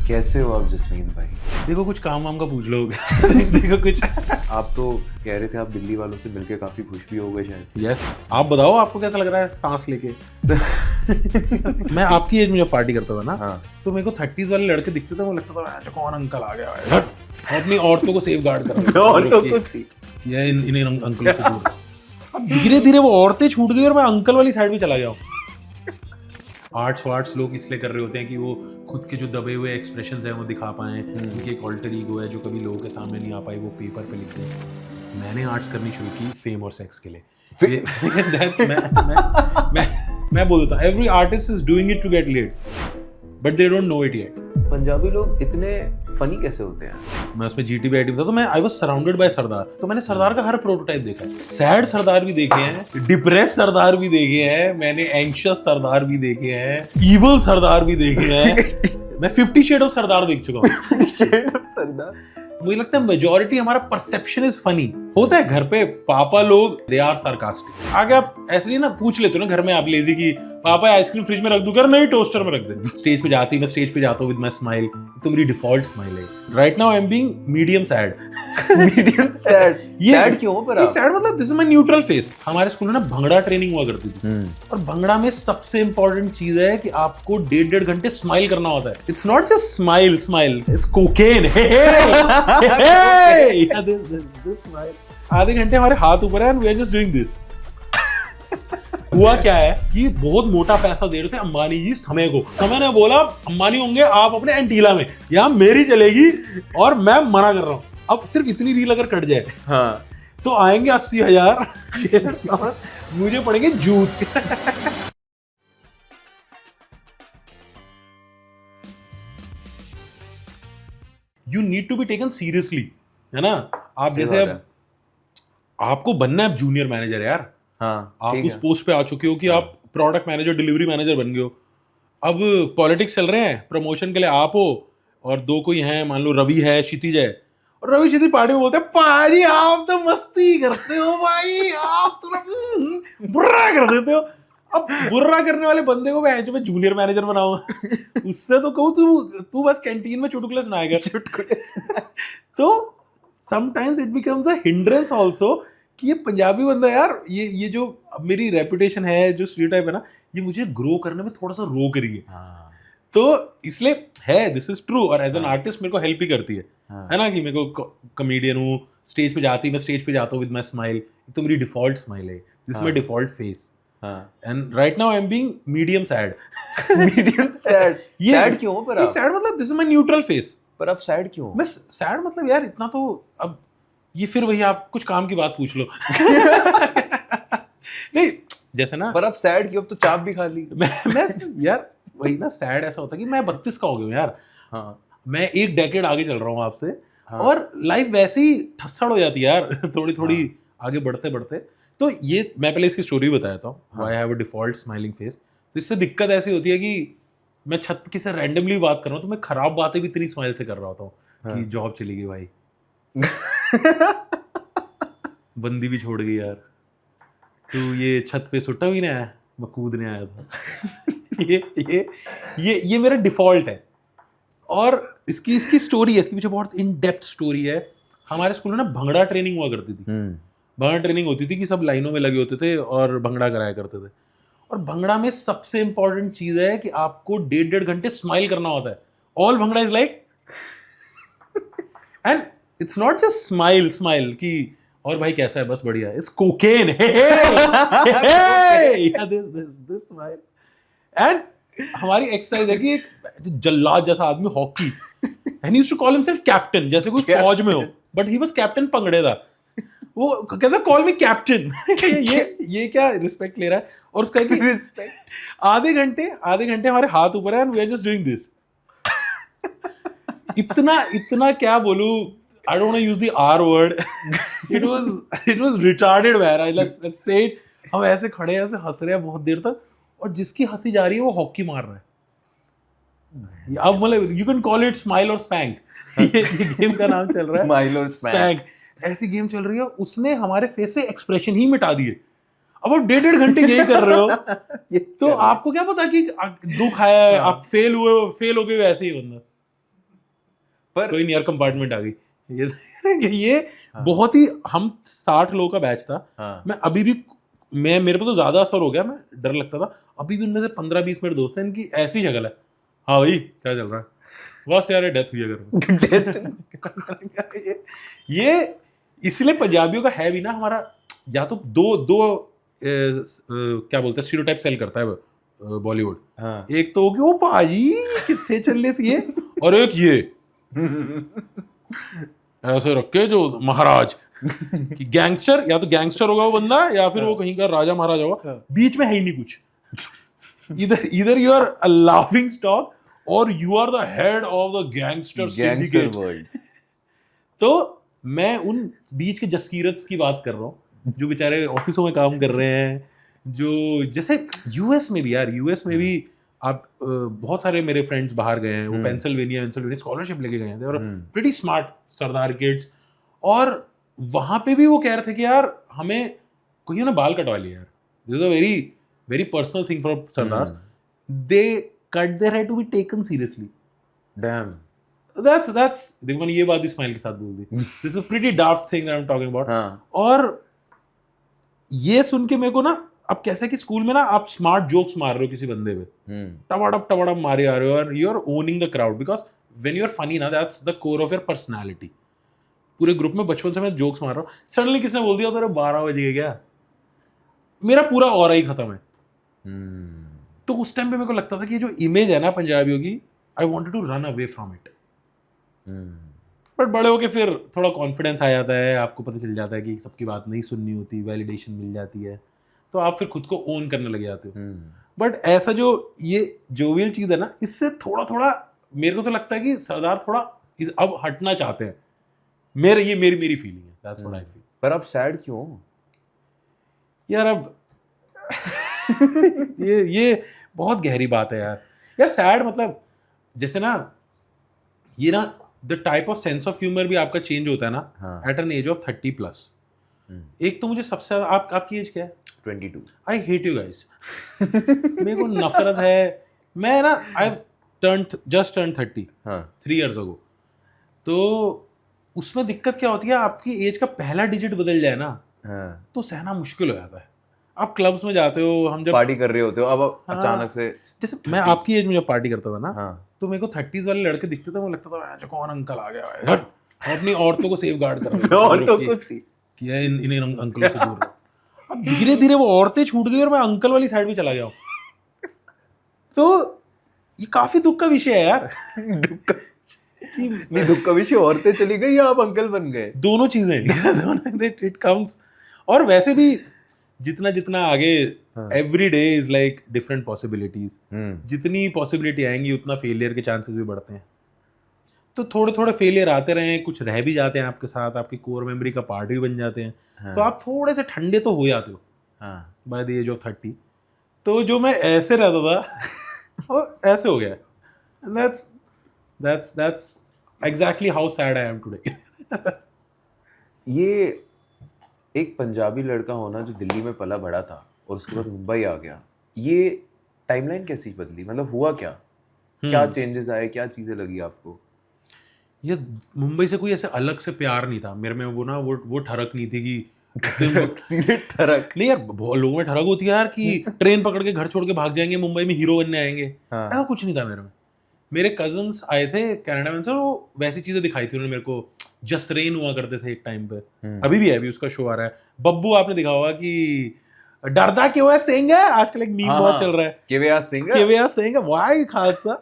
कैसे हो आप जसमीन भाई? देखो कुछ काम वाम का पूछ लो। देखो कुछ। आप तो कह रहे थे आप दिल्ली वालों से मिलके काफी खुश भी हो गए शायद। यस, आप बताओ आपको कैसा लग रहा है सांस लेके? मैं आपकी एज में जब पार्टी करता था ना, हाँ। तो मेरे को 30s वाले लड़के दिखते थे, वो लगता था अच्छा कौन अंकल आ गया है, अपनी औरतों को सेफ गार्ड कर रहे औरतों को ये इन अंकलों से दूर। अब धीरे धीरे वो औरतें छूट गई और मैं अंकल वाली साइड में चला गया हूँ। आर्ट्स लोग इसलिए कर रहे होते हैं कि वो खुद के जो दबे हुए एक्सप्रेशंस हैं वो दिखा पाएं। उनकी एक ऑल्टर ईगो है जो कभी लोगों के सामने नहीं आ पाई, वो पेपर पे लिख दें। मैंने आर्ट्स करनी शुरू की फेम और सेक्स के लिए। मैं बोलता हूँ every artist is doing it to get laid, but they don't know it yet. Punjabi लोग इतने फनी कैसे होते हैं? मैं उसमें जीटीबी आईटी में था, तो मैं आई वाज सराउंडेड बाय सरदार, तो मैंने सरदार का हर प्रोटोटाइप देखा है। सैड सरदार भी देखे हैं, डिप्रेस सरदार भी देखे हैं, मैंने एंग्शियस सरदार भी देखे हैं, इविल सरदार भी देखे हैं। मैं 50 शेड ऑफ सरदार देख चुका हूँ। सरदार मुझे लगता है मेजॉरिटी हमारा परसेप्शन इज फनी होता है। घर पे पापा लोग दे आर सार्कास्टिक। आगे आप ऐसे नहीं ना पूछ लेते हो ना घर में, आप लेजी की पापा आइसक्रीम फ्रिज में रख दूं, कर नहीं टोस्टर में रख दे। स्टेज पे जाती मैं स्टेज पे जाता हूँ विद माय स्माइल, तो मेरी डिफॉल्ट स्माइल है। Right now I am being medium sad. Medium sad. Sad क्यों पर आप? सैड मतलब this is my neutral face. हमारे स्कूल में ना भंगड़ा ट्रेनिंग हुआ करती थी, और भंगड़ा में सबसे इंपॉर्टेंट चीज है कि आपको 1.5 घंटे स्माइल करना होता है। It's not just smile, it's cocaine. आधे घंटे हमारे हाथ ऊपर है and we are just doing this. हुआ क्या है कि बहुत मोटा पैसा दे रहे थे अंबानी जी समय को। समय ने बोला अंबानी होंगे आप अपने एंटीला में, यहाँ मेरी चलेगी और मैं मना कर रहा हूँ। अब सिर्फ इतनी रील अगर कट जाए हाँ तो आएंगे 80,000, मुझे पड़ेंगे जूत। You need to be taken seriously, है ना? आप जैसे अब आपको बनना है जूनियर मैनेजर यार। हाँ, आप उस पोस्ट पे आ चुके हो कि आप प्रोडक्ट मैनेजर डिलीवरी मैनेजर बन गए हो। अब पॉलिटिक्स चल रहे हैं, प्रमोशन के लिए आप हो और दो कोई हैं, मान लो रवि है, क्षितिज है, और रवि क्षितिज पार्टी में बोलते हैं पाजी आप तो मस्ती करते हो भाई, आप तो बुर्रा कर देते हो। अब बुर्रा करने वाले बंदे को मैं जूनियर मैनेजर बनाऊंगा। उससे तो कहूँ तू बस कैंटीन में चुटकुले सुनाएगा। चुटकुले। तो sometimes it becomes a hindrance also कि ये पंजाबी बंदा यार, ये जो मेरी रेपुटेशन है, जो स्टीरियोटाइप है ना, ये मुझे ग्रो करने में थोड़ा सा रोक रही है। तो इसलिए है, दिस इज ट्रू। और एज एन आर्टिस्ट मेरे को हेल्प भी करती है ना, कि मेरे को कॉमेडियन हूँ, स्टेज पे जाती मैं स्टेज पे जाता हूँ विद माय स्माइल, तो मेरी डिफॉल्ट स्माइल है, this my default face. And right now I am being medium sad. Medium sad. Sad क्यों पर आप? सैड मतलब this is my neutral face. पर आप सैड क्यों? मैं सैड मतलब यार इतना तो, अब ये फिर वही आप कुछ काम की बात पूछ लो। नहीं जैसे ना, पर आप सैड क्यों? अब तो चाप भी खा ली। मैं यार वही ना, सैड ऐसा होता है कि मैं 32 का हो गया हूँ यार। हाँ, मैं एक डेकेड आगे चल रहा हूँ आपसे। हाँ। और लाइफ वैसे ही ठस्सड़ हो जाती है यार, थोड़ी थोड़ी आगे बढ़ते बढ़ते। तो ये मैं पहले इसकी स्टोरी बताया था, why I have a default smiling face. तो इससे दिक्कत ऐसी होती है कि मैं छत किसी से रैंडमली बात कर रहा हूँ, तो मैं खराब बातें भी इतनी स्माइल से कर रहा होता हूँ कि जॉब चली गई भाई, बंदी भी छोड़ गई यार, तू ये छत पे सुट्टा भी नहीं आया, मैं कूदने आया था। ये मेरा डिफॉल्ट है। और इसकी स्टोरी है, इसके पीछे बहुत इन डेप्थ स्टोरी है। हमारे स्कूल में ना भंगड़ा ट्रेनिंग हुआ करती थी। भंगड़ा ट्रेनिंग होती थी कि सब लाइनों में लगे होते थे और भंगड़ा कराया करते थे। और भंगड़ा में सबसे इंपॉर्टेंट चीज है कि आपको 1.5 घंटे स्माइल करना होता है। All bhangra is like, and it's not just smile कि और भाई कैसा है, बस बढ़िया, it's cocaine. This smile. And हमारी एक्सरसाइज है कि एक जल्लाद जैसा आदमी, hockey, and he used to call himself captain, जैसे कोई फौज में हो, बट ही वाज कैप्टन पंगड़ेदा। वो कहता कॉल मी कैप्टन। ये क्या रिस्पेक्ट ले रहा है? और उसका कि रिस्पेक्ट आधे घंटे हमारे हाथ ऊपर है and we are just doing this. इतना क्या बोलूं, I don't want to use the R word. It was retarded man. Let's say it. हम ऐसे खड़े ऐसे हंस रहे हैं बहुत देर तक, और जिसकी हंसी जा रही है वो हॉकी मार रहा है। अब मतलब you can call it smile or spank. ये गेम का नाम चल रहा है, स्माइल और स्पैंक। ऐसी गेम चल रही है। उसने हमारे फेस से एक्सप्रेशन ही मिटा दिए। अब आप 1.5 घंटे यही कर रहे हो, तो आपको क्या पता कि दुख है, आप फेल हो गए वैसे ही बंदा। पर कोई नियर कंपार्टमेंट आ गई। ये हाँ। बहुत ही, हम 60 लोगों का बैच था। हाँ मैं अभी भी, मेरे पे तो ज्यादा असर हो गया, मैं डर लगता था। अभी भी उनमें से 15-20 मेरे दोस्त हैं, इनकी ऐसी शक्ल है, हाँ भाई क्या चल रहा है, बस यार डेथ हुई है घर में। ये इसलिए पंजाबियों का है भी ना हमारा, या तो दो क्या बोलते हैं स्टीरियोटाइप सेल करता है बॉलीवुड। हाँ एक तो कि ओ भाजी कितने चले सी ये, और एक ये ऐसे रखे जो महाराज कि गैंगस्टर, या तो गैंगस्टर होगा वो बंदा, या फिर वो कहीं का राजा महाराजा होगा, बीच में है ही नहीं कुछ। इधर you are a laughing stock और you are the head of the gangster syndicate. World. तो मैं उन बीच के जसकीरत की बात कर रहा हूँ जो बेचारे ऑफिसों में काम कर रहे हैं, जो जैसे यूएस में भी, यार यूएस में भी आप बहुत सारे मेरे फ्रेंड्स बाहर गए हैं, वो पेंसिल्वेनिया स्कॉलरशिप लेके गए थे, और प्रीटी स्मार्ट सरदार किड्स। और वहां पे भी वो कह रहे थे कि यार हमें कोई ना बाल कटवा लिया यार, this is a very very personal thing for sardars, they cut their hair to be taken seriously. Damn. that's देखो मैंने ये बात भी स्माइल के साथ बोल दी, this is a pretty dark thing that I am talking about. हाँ और ये सुन के मेरे को ना, अब कैसा है कि स्कूल में ना आप स्मार्ट जोक्स मार रहे हो किसी बंदे पे, टवाड़प मारे आ रहे हो, और you are owning the crowd, because when you are funny ना, that's the core of your personality. पूरे ग्रुप में बचपन से मैं जोक्स मार रहा हूँ, सडनली किसने बोल दिया तेरे 12 बज गए क्या, मेरा पूरा ऑरा ही खत्म है। तो उस टाइम पे मेरे को लगता था कि जो इमेज है ना पंजाबियों की, I wanted to run away from it. But बड़े होके फिर थोड़ा कॉन्फिडेंस आ जाता है, आपको पता चल जाता है कि सबकी बात नहीं सुननी होती, वैलिडेशन मिल जाती है, तो आप फिर खुद को ओन करने लग जाते हो। बट ऐसा जो ये जोवियल चीज है ना, इससे थोड़ा थोड़ा मेरे को तो लगता है कि सरदार थोड़ा अब हटना चाहते हैं। मेरी फीलिंग है, दैट्स व्हाट आई फील। पर आप सैड क्यों हो? यार अब ये बहुत गहरी बात है यार। यार सैड मतलब जैसे ना, ये ना the type of sense of humour भी आपका चेंज होता है ना एट एन एज ऑफ 30+। एक तो मुझे सबसे ज्यादा, आपकी एज क्या है? 22। I hate you guys. मेरे को नफरत है। मैं ना I just turn 30 3 years ago। तो उसमें दिक्कत क्या होती है, आपकी एज का पहला डिजिट बदल जाए ना, तो सहना मुश्किल हो जाता है। आप क्लब्स में जाते हो, हम जब पार्टी कर रहे होते हो, अब अचानक से, जैसे मैं आपकी एज में जब पार्टी करता था ना, तो मेरे को 30s वाले लड़के दिखते थे, मुझे लगता था जो कौन अंकल आ गया है, हम अपनी औरतों को सेफ गार्ड कर रहे हैं, औरतों को किया इन्हें अंकलों से दूर। अब धीरे धीरे वो औरतें छूट गई और मैं अंकल वाली साइड में चला गया हूँ। तो ये काफी दुख का विषय है यार। नहीं, दुख का विषय औरतें चली गई या आप अंकल बन गए? दोनों चीजें इट कम्स। और वैसे भी जितना जितना आगे every day is like different possibilities, जितनी पॉसिबिलिटी आएंगी उतना फेलियर के चांसेस भी बढ़ते हैं। तो थोड़े थोड़े फेलियर आते रहे, कुछ रह भी जाते हैं आपके साथ, आपकी कोर मेमोरी का पार्ट भी बन जाते हैं। तो आप थोड़े से ठंडे तो हो जाते हो बाय द एज ऑफ 30। तो जो मैं ऐसे रहता था वो ऐसे हो गया। that's exactly how sad I am today। ये एक पंजाबी लड़का होना जो दिल्ली में पला बड़ा था और उसके बाद मुंबई आ गया, ये टाइमलाइन कैसी बदली? मतलब हुआ क्या? क्या चेंजेस आए, क्या चीजें लगी आपको? ये मुंबई से कोई ऐसे अलग से प्यार नहीं था मेरे में, वो ना वो ठरक नहीं थी कि सीधे ठरक नहीं यार। बहुत लोगों में ठरक होती है यार कि ट्रेन पकड़ के घर छोड़ के भाग जाएंगे, मुंबई में हीरो बनने आएंगे। ऐसा कुछ नहीं था मेरे में। मेरे कजन्स आए थे कनाडा में, वो वैसी चीजें दिखाई थी उन्होंने मेरे को। जसरेन हुआ करते थे एक टाइम पे, अभी भी है, अभी उसका शो आ रहा है। बब्बू आपने देखा होगा कि डरदा क्यों है सिंह है, आजकल एक मीम बहुत चल रहा है, केवीआर सिंह व्हाई खालसा।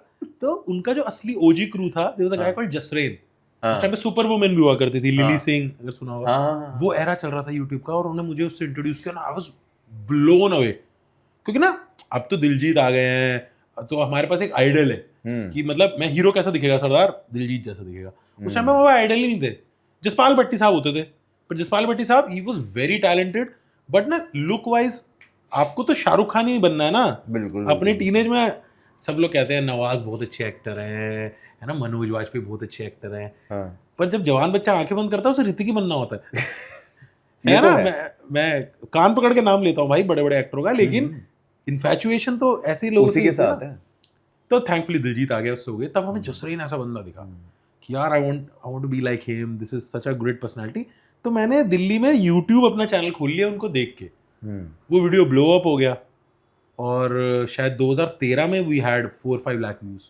तो उनका जो असली ओजी क्रू था, there was a guy called Jasren. उस टाइम पे सुपर वुमेन भी हुआ करती थी, लिली सिंह अगर सुना होगा। वो एरा चल रहा था यूट्यूब का, और उन्होंने मुझे उससे इंट्रोड्यूस किया ना, आई वाज ब्लोन अवे। क्योंकि ना अब तो दिलजीत आ गए हैं, तो हमारे पास एक आइडल है कि मतलब मैं हीरो कैसा दिखेगा, सरदार दिलजीत जैसा दिखेगा। उस टाइम में वो आइडल ही नहीं थे, जसपाल भट्टी साहब होते थे। पर जसपाल भट्टी साहब he was very talented, but ना लुक वाइज आपको तो शाहरुख खान ही बनना है ना। बिल्कुल। अपने टीनेज में सब लोग कहते हैं नवाज बहुत अच्छे एक्टर हैं, है ना, मनोज वाजपेयी बहुत अच्छे एक्टर हैं। पर जब जवान बच्चा आंखें बंद करता है उसे ऋतिक ही बनना होता है। है ना, मैं कान पकड़ के नाम लेता हूँ भाई बड़े बड़े एक्टरों का, लेकिन इन्फैचुएशन तो ऐसे ही लोगों उसी के साथ है। तो थैंकफुली दिलजीत आ गया, उससे हो गए। तब हमें जसरीन ऐसा बंदा दिखा कि यार I want to be like him, this is such a great personality. तो मैंने दिल्ली में यूट्यूब अपना चैनल खोल लिया उनको देख के। वो वीडियो ब्लो अप हो गया और शायद 2013 में we had 4-5 lakh views.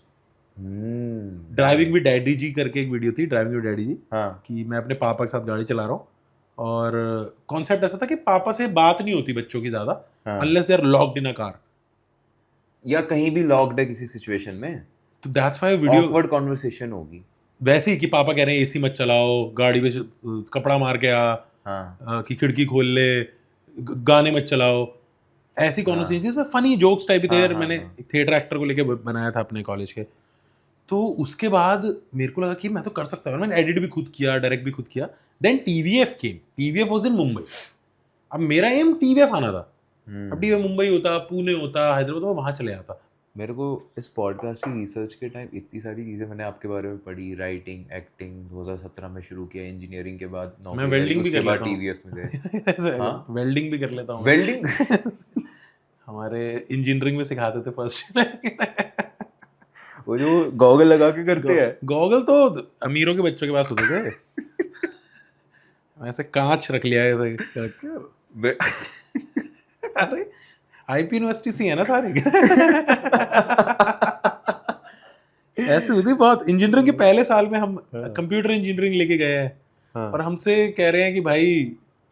Driving with daddy ji करके एक वीडियो थी, ड्राइविंग विद डैडी जी, कि मैं अपने पापा के साथ गाड़ी चला रहा हूँ और कॉन्सेप्ट ऐसा था कि पापा से बात नहीं होती बच्चों की ज्यादा, unless they are locked in a car या कहीं भी लॉक्ड है किसी सिचुएशन में, तो that's why video awkward conversation होगी वैसे ही कि पापा कह रहे हैं एसी मत चलाओ, गाड़ी में कपड़ा मार के आ, कि खिड़की खोल ले, गाने मत चलाओ, ऐसी कॉन्वर्सेशन जिसमें फनी जोक्स टाइप थे। मैंने एक थिएटर एक्टर को लेके बनाया था अपने कॉलेज के। तो उसके बाद मेरे को लगा कि मैं तो कर सकता हूँ, मैंने एडिट भी खुद किया, डायरेक्ट भी खुद किया। Then TVF came, TVF was in Mumbai. अब मेरा एम टीवीएफ आना था। अब टीवीएफ मुंबई होता, पुणे होता, हैदराबाद, तो वहां चले जाता। मेरे को इस पॉडकास्ट की रिसर्च के टाइम इतनी सारी चीज़ें मैंने आपके बारे में पढ़ी, राइटिंग, एक्टिंग 2017 में शुरू किया, इंजीनियरिंग के बाद मैं वेल्डिंग भी कर लेता हूँ, टीवीएफ में गए। हाँ, वेल्डिंग भी कर लेता हूँ। वेल्डिंग हमारे इंजीनियरिंग में सिखाते थे फर्स्ट। वो जो गॉगल लगा के करते हैं, गॉगल तो अमीरों के बच्चों के पास होते थे। ऐसे कांच रख लिया है। अरे आईपी यूनिवर्सिटी से है ना सारे। ऐसे होती बहुत। इंजीनियरिंग के पहले साल में हम कंप्यूटर इंजीनियरिंग लेके गए हैं और हमसे कह रहे हैं कि भाई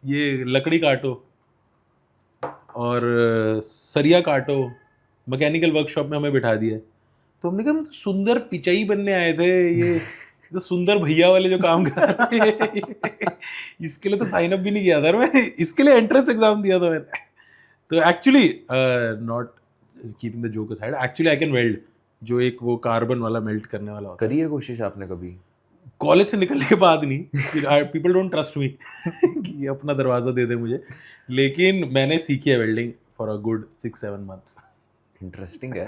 ये लकड़ी काटो और सरिया काटो, मैकेनिकल वर्कशॉप में हमें बिठा दिया। तो हमने कहा हम तो सुंदर पिचाई बनने आए थे, ये तो सुंदर भैया वाले जो काम कर रहे हैं, इसके लिए तो साइन अप भी नहीं किया था मैं, इसके लिए एंट्रेंस एग्जाम दिया था मैंने। तो actually not keeping the joke aside, actually I can weld, जो एक वो कार्बन वाला मेल्ट करने वाला होता है। करी है कोशिश आपने कभी? कॉलेज से निकलने के बाद नहीं, पीपल डोंट ट्रस्ट मी कि अपना दरवाजा दे दे मुझे, लेकिन मैंने सीखी है welding for a good 6-7 months. Interesting है।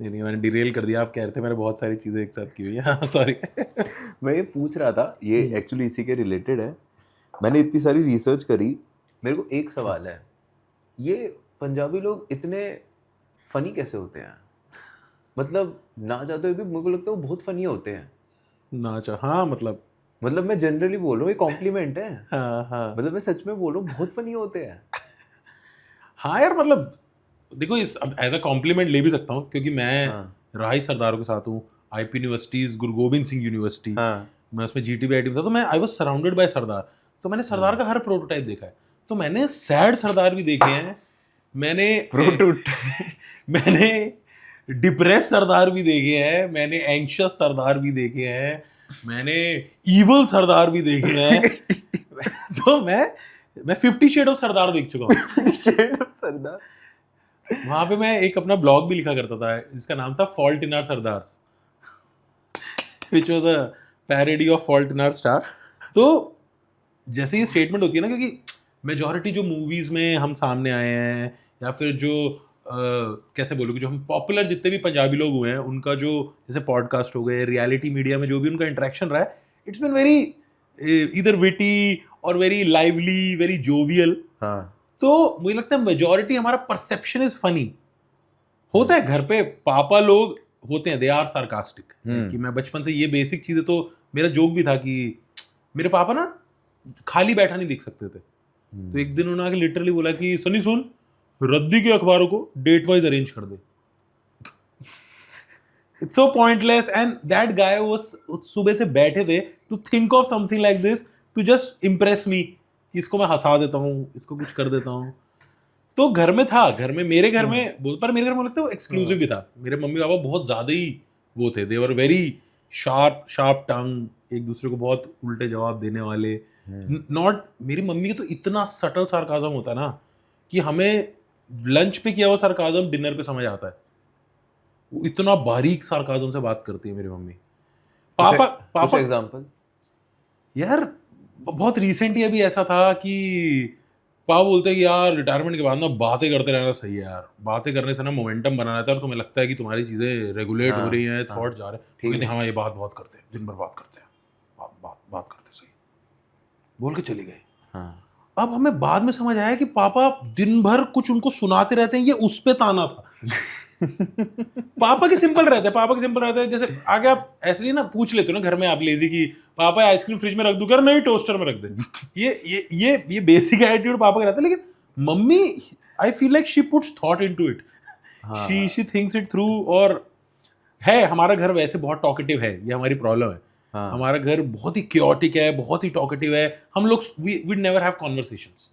नहीं, मैंने डिरेल कर दिया। आप कह रहे थे मैंने बहुत सारी चीज़ें एक साथ की हुई है। सॉरी। मैं ये पूछ रहा था, ये एक्चुअली इसी के रिलेटेड है। मैंने इतनी सारी रिसर्च करी, मेरे को एक सवाल है, ये पंजाबी लोग इतने फनी कैसे होते हैं? मतलब ना चाहते हुए भी मेरे को लगता है वो बहुत फनी होते हैं। ना चाह, हाँ, मतलब मैं जनरली बोल रहा हूँ, ये कॉम्प्लीमेंट है। हाँ। मतलब मैं सच में बोल रहा हूँ, बहुत फनी होते हैं। हाँ यार, मतलब देखो, इस अब एज अ कॉम्प्लीमेंट ले भी सकता हूँ, क्योंकि मैं राही सरदारों के साथ हूँ, IP universities, Guru Gobind Singh university, मैं उसमें जीटीबी आईटी में था, तो मैं आई वाज सराउंडेड बाय सरदार। तो मैंने सरदार का हर प्रोटोटाइप देखा है। तो मैंने सैड सरदार भी देखे हैं, मैंने डिप्रेस सरदार भी देखे हैं, मैंने एंग्शियस सरदार भी देखे हैं, मैंने इवल सरदार भी देखे हैं। तो मैं 50 शेड ऑफ सरदार देख चुका हूँ। शेड ऑफ सरदार। वहां पे मैं एक अपना ब्लॉग भी लिखा करता था, जिसका नाम था fault in our sardars, which was a parody of fault in our star. तो जैसे ये स्टेटमेंट होती है ना, क्योंकि मेजॉरिटी जो मूवीज में हम सामने आए हैं, या फिर जो कैसे बोलोगे, जो हम पॉपुलर जितने भी पंजाबी लोग हुए हैं, उनका जो जैसे पॉडकास्ट हो गए, रियलिटी मीडिया में जो भी उनका इंटरेक्शन रहा है, इट्स बीन वेरी इधर विटी और वेरी लाइवली, वेरी जोवियल। तो मुझे लगता है मेजॉरिटी हमारा परसेप्शन इज फनी होता है। घर पे पापा लोग होते हैं, दे आर सार्कास्टिक, कि मैं बचपन से ये बेसिक चीजें, तो मेरा जोक भी था कि मेरे पापा ना खाली बैठा नहीं देख सकते थे। तो एक दिन उन्होंने लिटरली बोला कि सनी सुन, रद्दी के अखबारों को डेट वाइज अरेंज कर दे। It's so pointless, and that guy was सुबह से बैठे थे to think of something like this to just impress me, कि इसको मैं हंसा देता हूँ, इसको कुछ कर देता हूँ। तो घर में था, मेरे घर में, पर मेरे घर में लगता है वो एक्सक्लूसिव भी था। मेरे मम्मी पापा बहुत ज्यादा ही वो थे, दे वर वेरी शार्प टंग, एक दूसरे को बहुत उल्टे जवाब देने वाले। नॉट, मेरी मम्मी के तो इतना सटल सार्काज़म होता है ना, कि हमें लंच पे किया हुआ सार्काज़म डिनर पे समझ आता है। वो इतना बारीक सार्काज़म से बात करती है मेरी मम्मी। पापा एग्जांपल यार, बहुत रिसेंट ही अभी ऐसा था कि पापा बोलते हैं कि यार रिटायरमेंट के बाद ना बातें करते रहना सही है यार, बातें करने से ना मोमेंटम बना रहता है और तुम्हें लगता है कि तुम्हारी चीज़ें रेगुलेट हो रही हैं, थॉट जा रहे हैं। ठीक है, हाँ ये बात बहुत करते हैं, दिन भर बात करते हैं, बात करते सही, बोल के चली गई। अब हमें बाद में समझ आया कि पापा दिन भर कुछ उनको सुनाते रहते हैं, ये उस पे ताना था। पापा के सिंपल रहते हैं, पापा के सिंपल रहते हैं। जैसे आगे आप ऐसे नहीं ना पूछ लेते हो ना घर में आप लेजी की पापा आइसक्रीम फ्रिज में रख दूं, कर नहीं टोस्टर में रख दे। ये बेसिक एटीट्यूड पापा का रहता है। लेकिन mummy I feel like she puts thought into it, she thinks it through. और है हमारा घर वैसे बहुत टॉकेटिव है, ये हमारी प्रॉब्लम है। हमारा घर बहुत ही क्योटिक है, बहुत ही टॉकेटिव है। हम लोग we never have conversations,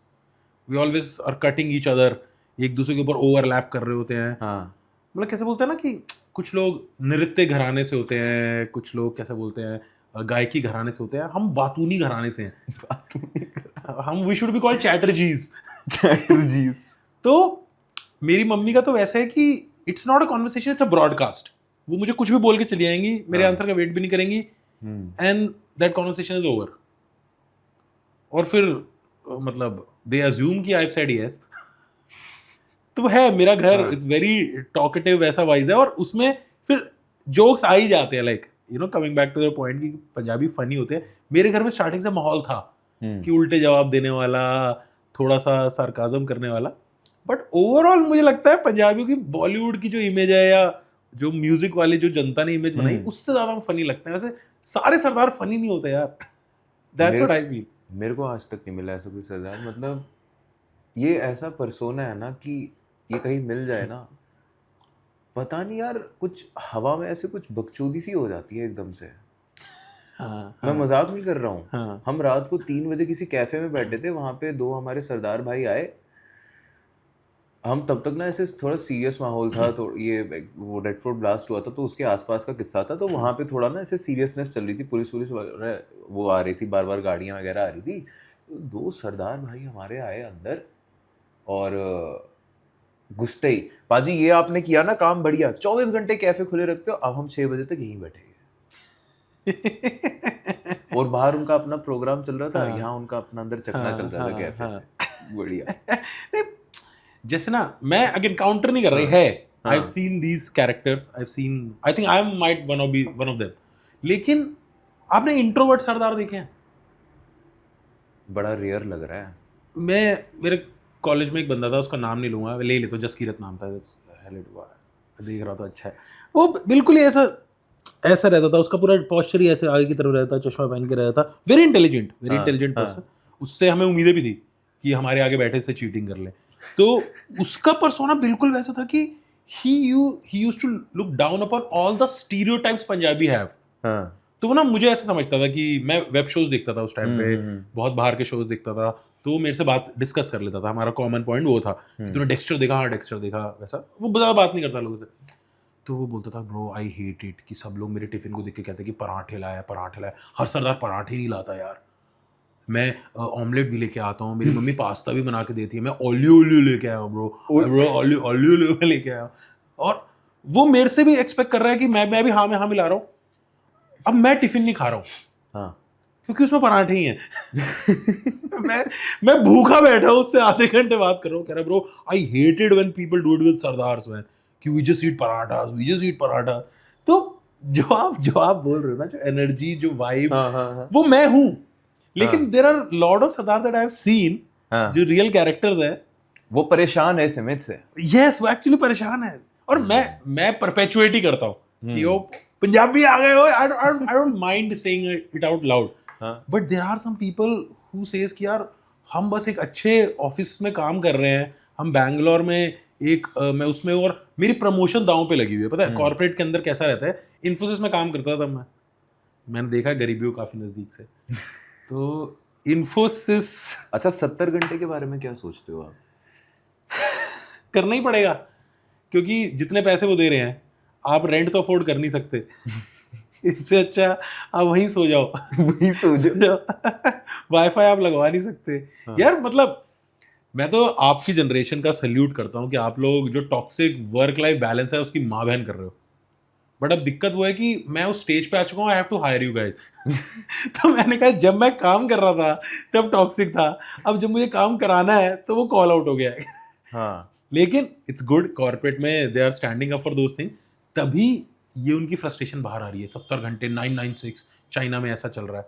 we always are cutting each other, एक दूसरे के ऊपर ओवरलैप कर रहे होते हैं। मतलब कैसे बोलते हैं ना कि कुछ लोग नृत्य घराने से होते हैं, कुछ लोग कैसे बोलते हैं गायकी घराने से होते हैं, हम बातूनी घराने से हैं। हम वी शुड बी कॉल्ड चैटर्जीज। चैटर्जीज। तो मेरी मम्मी का तो वैसा है कि it's not a conversation, it's a broadcast. वो मुझे कुछ भी बोल के चली आएंगी, मेरे आंसर का वेट भी नहीं करेंगी, and that conversation is over. और फिर मतलब दे अज्यूम कि आई हैव सेड यस। तो है मेरा घर इट्स वेरी टॉकेटिव वैसा वाइज है। और उसमें फिर जोक्स आ ही जाते हैं, like you know coming back to the point कि पंजाबी फनी होते हैं। मेरे घर में स्टार्टिंग से माहौल था कि उल्टे जवाब देने वाला, थोड़ा सा सार्काज्म करने वाला। बट ओवरऑल मुझे लगता है पंजाबियों की बॉलीवुड की जो इमेज है या जो म्यूजिक वाली जो जनता ने इमेज बनाई उससे ज्यादा फनी लगते हैं। वैसे सारे सरदार फनी नहीं होते यार, दैट्स व्हाट आई फील। मेरे को आज तक नहीं मिला ऐसा कोई सरदार। मतलब ये ऐसा पर्सोना है ना कि ये कहीं मिल जाए ना, पता नहीं यार कुछ हवा में ऐसे कुछ बकचोदी सी हो जाती है एकदम से। मैं मजाक नहीं कर रहा हूँ। हम रात को 3 बजे किसी कैफे में बैठे थे, वहाँ पे 2 हमारे सरदार भाई आए। हम तब तक ना ऐसे थोड़ा सीरियस माहौल था, तो ये वो रेड फोर्ट ब्लास्ट हुआ था तो उसके आसपास का किस्सा था, तो वहाँ पे थोड़ा ना ऐसे सीरियसनेस चल रही थी, पुलिस वो आ रही थी, बार बार गाड़ियाँ वगैरह आ रही थी। तो 2 सरदार भाई हमारे आए अंदर और घुसते ही, पाजी ये आपने किया ना काम बढ़िया, 24 घंटे कैफे खुले रखते हो, अब हम 6 बजे तक यहीं बैठे। और बाहर उनका अपना प्रोग्राम चल रहा था, यहाँ उनका अपना अंदर चकना चल रहा था कैफे से। बढ़िया। जैसे ना मैं अगेन काउंटर नहीं कर रही है, आई have seen these characters, I have scene, I think I am might one of them. लेकिन आपने इंट्रोवर्ट सरदार देखे हैं? बड़ा रेयर लग रहा है। मैं मेरे कॉलेज में एक बंदा था, उसका नाम नहीं लूंगा, ले लेता हूँ, जसकीरत नाम था, देख रहा था अच्छा है वो, बिल्कुल ही ऐसा रहता था, उसका पूरा पॉस्चर ही ऐसे आगे की तरफ रहता, चश्मा पहन के रहता था, वेरी इंटेलिजेंट पर्सन। उससे हमें उम्मीदें भी थी कि हमारे आगे बैठे से चीटिंग कर ले। तो उसका पर्सोना बिल्कुल वैसा था कि he used to look down upon all the stereotypes Punjabi have। तो वो ना मुझे ऐसा समझता था कि मैं वेब शोज देखता था उस टाइम पे, बहुत बाहर के शोज देखता था, तो मेरे से बात डिस्कस कर लेता था। हमारा कॉमन पॉइंट वो था कि तूने डेक्स्टर देखा? हाँ डेक्स्टर देखा। वैसा वो ज़्यादा बात नहीं करता लोगों से। तो वो बोलता था ब्रो आई हेट इट कि सब लोग मेरे टिफिन को देख के कहते हैं कि पराठे लाया। हर सरदार पराठे नहीं लाता यार, मैं ऑमलेट भी लेके आता हूँ, मेरी मम्मी पास्ता भी बना के देती है, मैं ओलियो लेके आया हूँ ब्रो ओलियो लेके आया। और वो मेरे से भी एक्सपेक्ट कर रहा है कि मैं भी हाँ मिला रहा हूँ। अब मैं टिफिन नहीं खा रहा हूँ क्योंकि उसमें पराठे ही हैं। मैं भूखा बैठा हूँ, उससे आधे घंटे बात कर रहा हूँ, कह रहा bro I hated when people do it with sardars man कि वी जस्ट ईट पराठा। तो जो आप बोल रहे हो ना, जो एनर्जी, जो वाइब, वो मैं हूँ। लेकिन there are lot of sardar that I have seen, जो रियल कैरेक्टर्स हैं, वो परेशान है इस इमेज से। यस, वो एक्चुअली परेशान है। और मैं परपेचुएट ही करता हूँ कि वो पंजाबी आ गए हो, I don't mind saying it out loud. But there are some people who says कि यार हम बस एक अच्छे ऑफिस में काम कर रहे हैं, हम बैंगलोर में एक मैं उसमें, और मेरी प्रमोशन दांव पे लगी हुई है। पता है कॉर्पोरेट के अंदर कैसा रहता है? इन्फोसिस में काम करता था मैंने देखा गरीबियों काफी नजदीक से। तो इन्फोसिस, अच्छा 70 घंटे के बारे में क्या सोचते हो आप? करना ही पड़ेगा क्योंकि जितने पैसे वो दे रहे हैं आप रेंट तो अफोर्ड कर नहीं सकते। इससे अच्छा आप वहीं सो जाओ। वाईफाई आप लगवा नहीं सकते। यार मतलब मैं तो आपकी जनरेशन का सल्यूट करता हूँ कि आप लोग जो टॉक्सिक वर्क लाइफ बैलेंस है उसकी माँ बहन कर रहे हो। बट अब दिक्कत वो है कि मैं उस स्टेज पे आ चुका हूँ, I have to hire you guys. तो मैंने कहा जब मैं काम कर रहा था तब टॉक्सिक था, अब जब मुझे काम कराना है तो वो कॉल आउट हो गया है। लेकिन इट्स गुड, कॉर्पोरेट में they are standing up for those thing, तभी ये उनकी फ्रस्ट्रेशन बाहर आ रही है। 70 घंटे 996 चाइना में ऐसा चल रहा है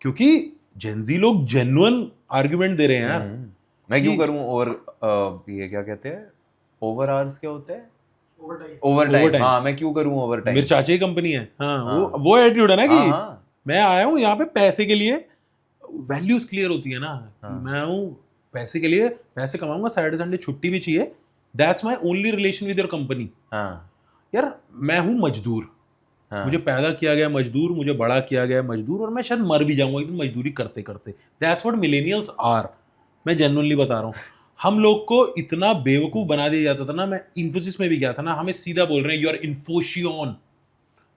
क्योंकि जेनजी लोग जेन्युइन आर्गुमेंट दे रहे हैं यार। मैं क्यों करूं? और ये क्या कहते हैं, ओवर आवर्स क्या होते हैं? Over time. Overtime। हाँ, मैं क्यों करूँ ओवर टाइम? मेरे चाचे की कंपनी है, हाँ, हाँ। वो एटीट्यूड है ना कि हाँ, मैं आया हूँ यहाँ पे पैसे के लिए। वैल्यूज क्लियर होती है ना कि हाँ। मैं हूँ पैसे के लिए, पैसे कमाऊंगा, सैटरडे संडे छुट्टी भी चाहिए। That's my only relation with your company. हाँ, यार मैं हूँ मजदूर, हाँ, मुझे पैदा किया गया मजदूर, मुझे बड़ा किया गया मजदूर, और मैं शायद मर भी जाऊंगा लेकिन मजदूरी करते करते। That's what millennials are. मैं जेन्युइनली बता रहा हूँ, हम लोग को इतना बेवकूफ बना दिया जाता था ना। मैं इन्फोसिस में भी गया था ना, हमें सीधा बोल रहे हैं यू आर इन्फोशियन,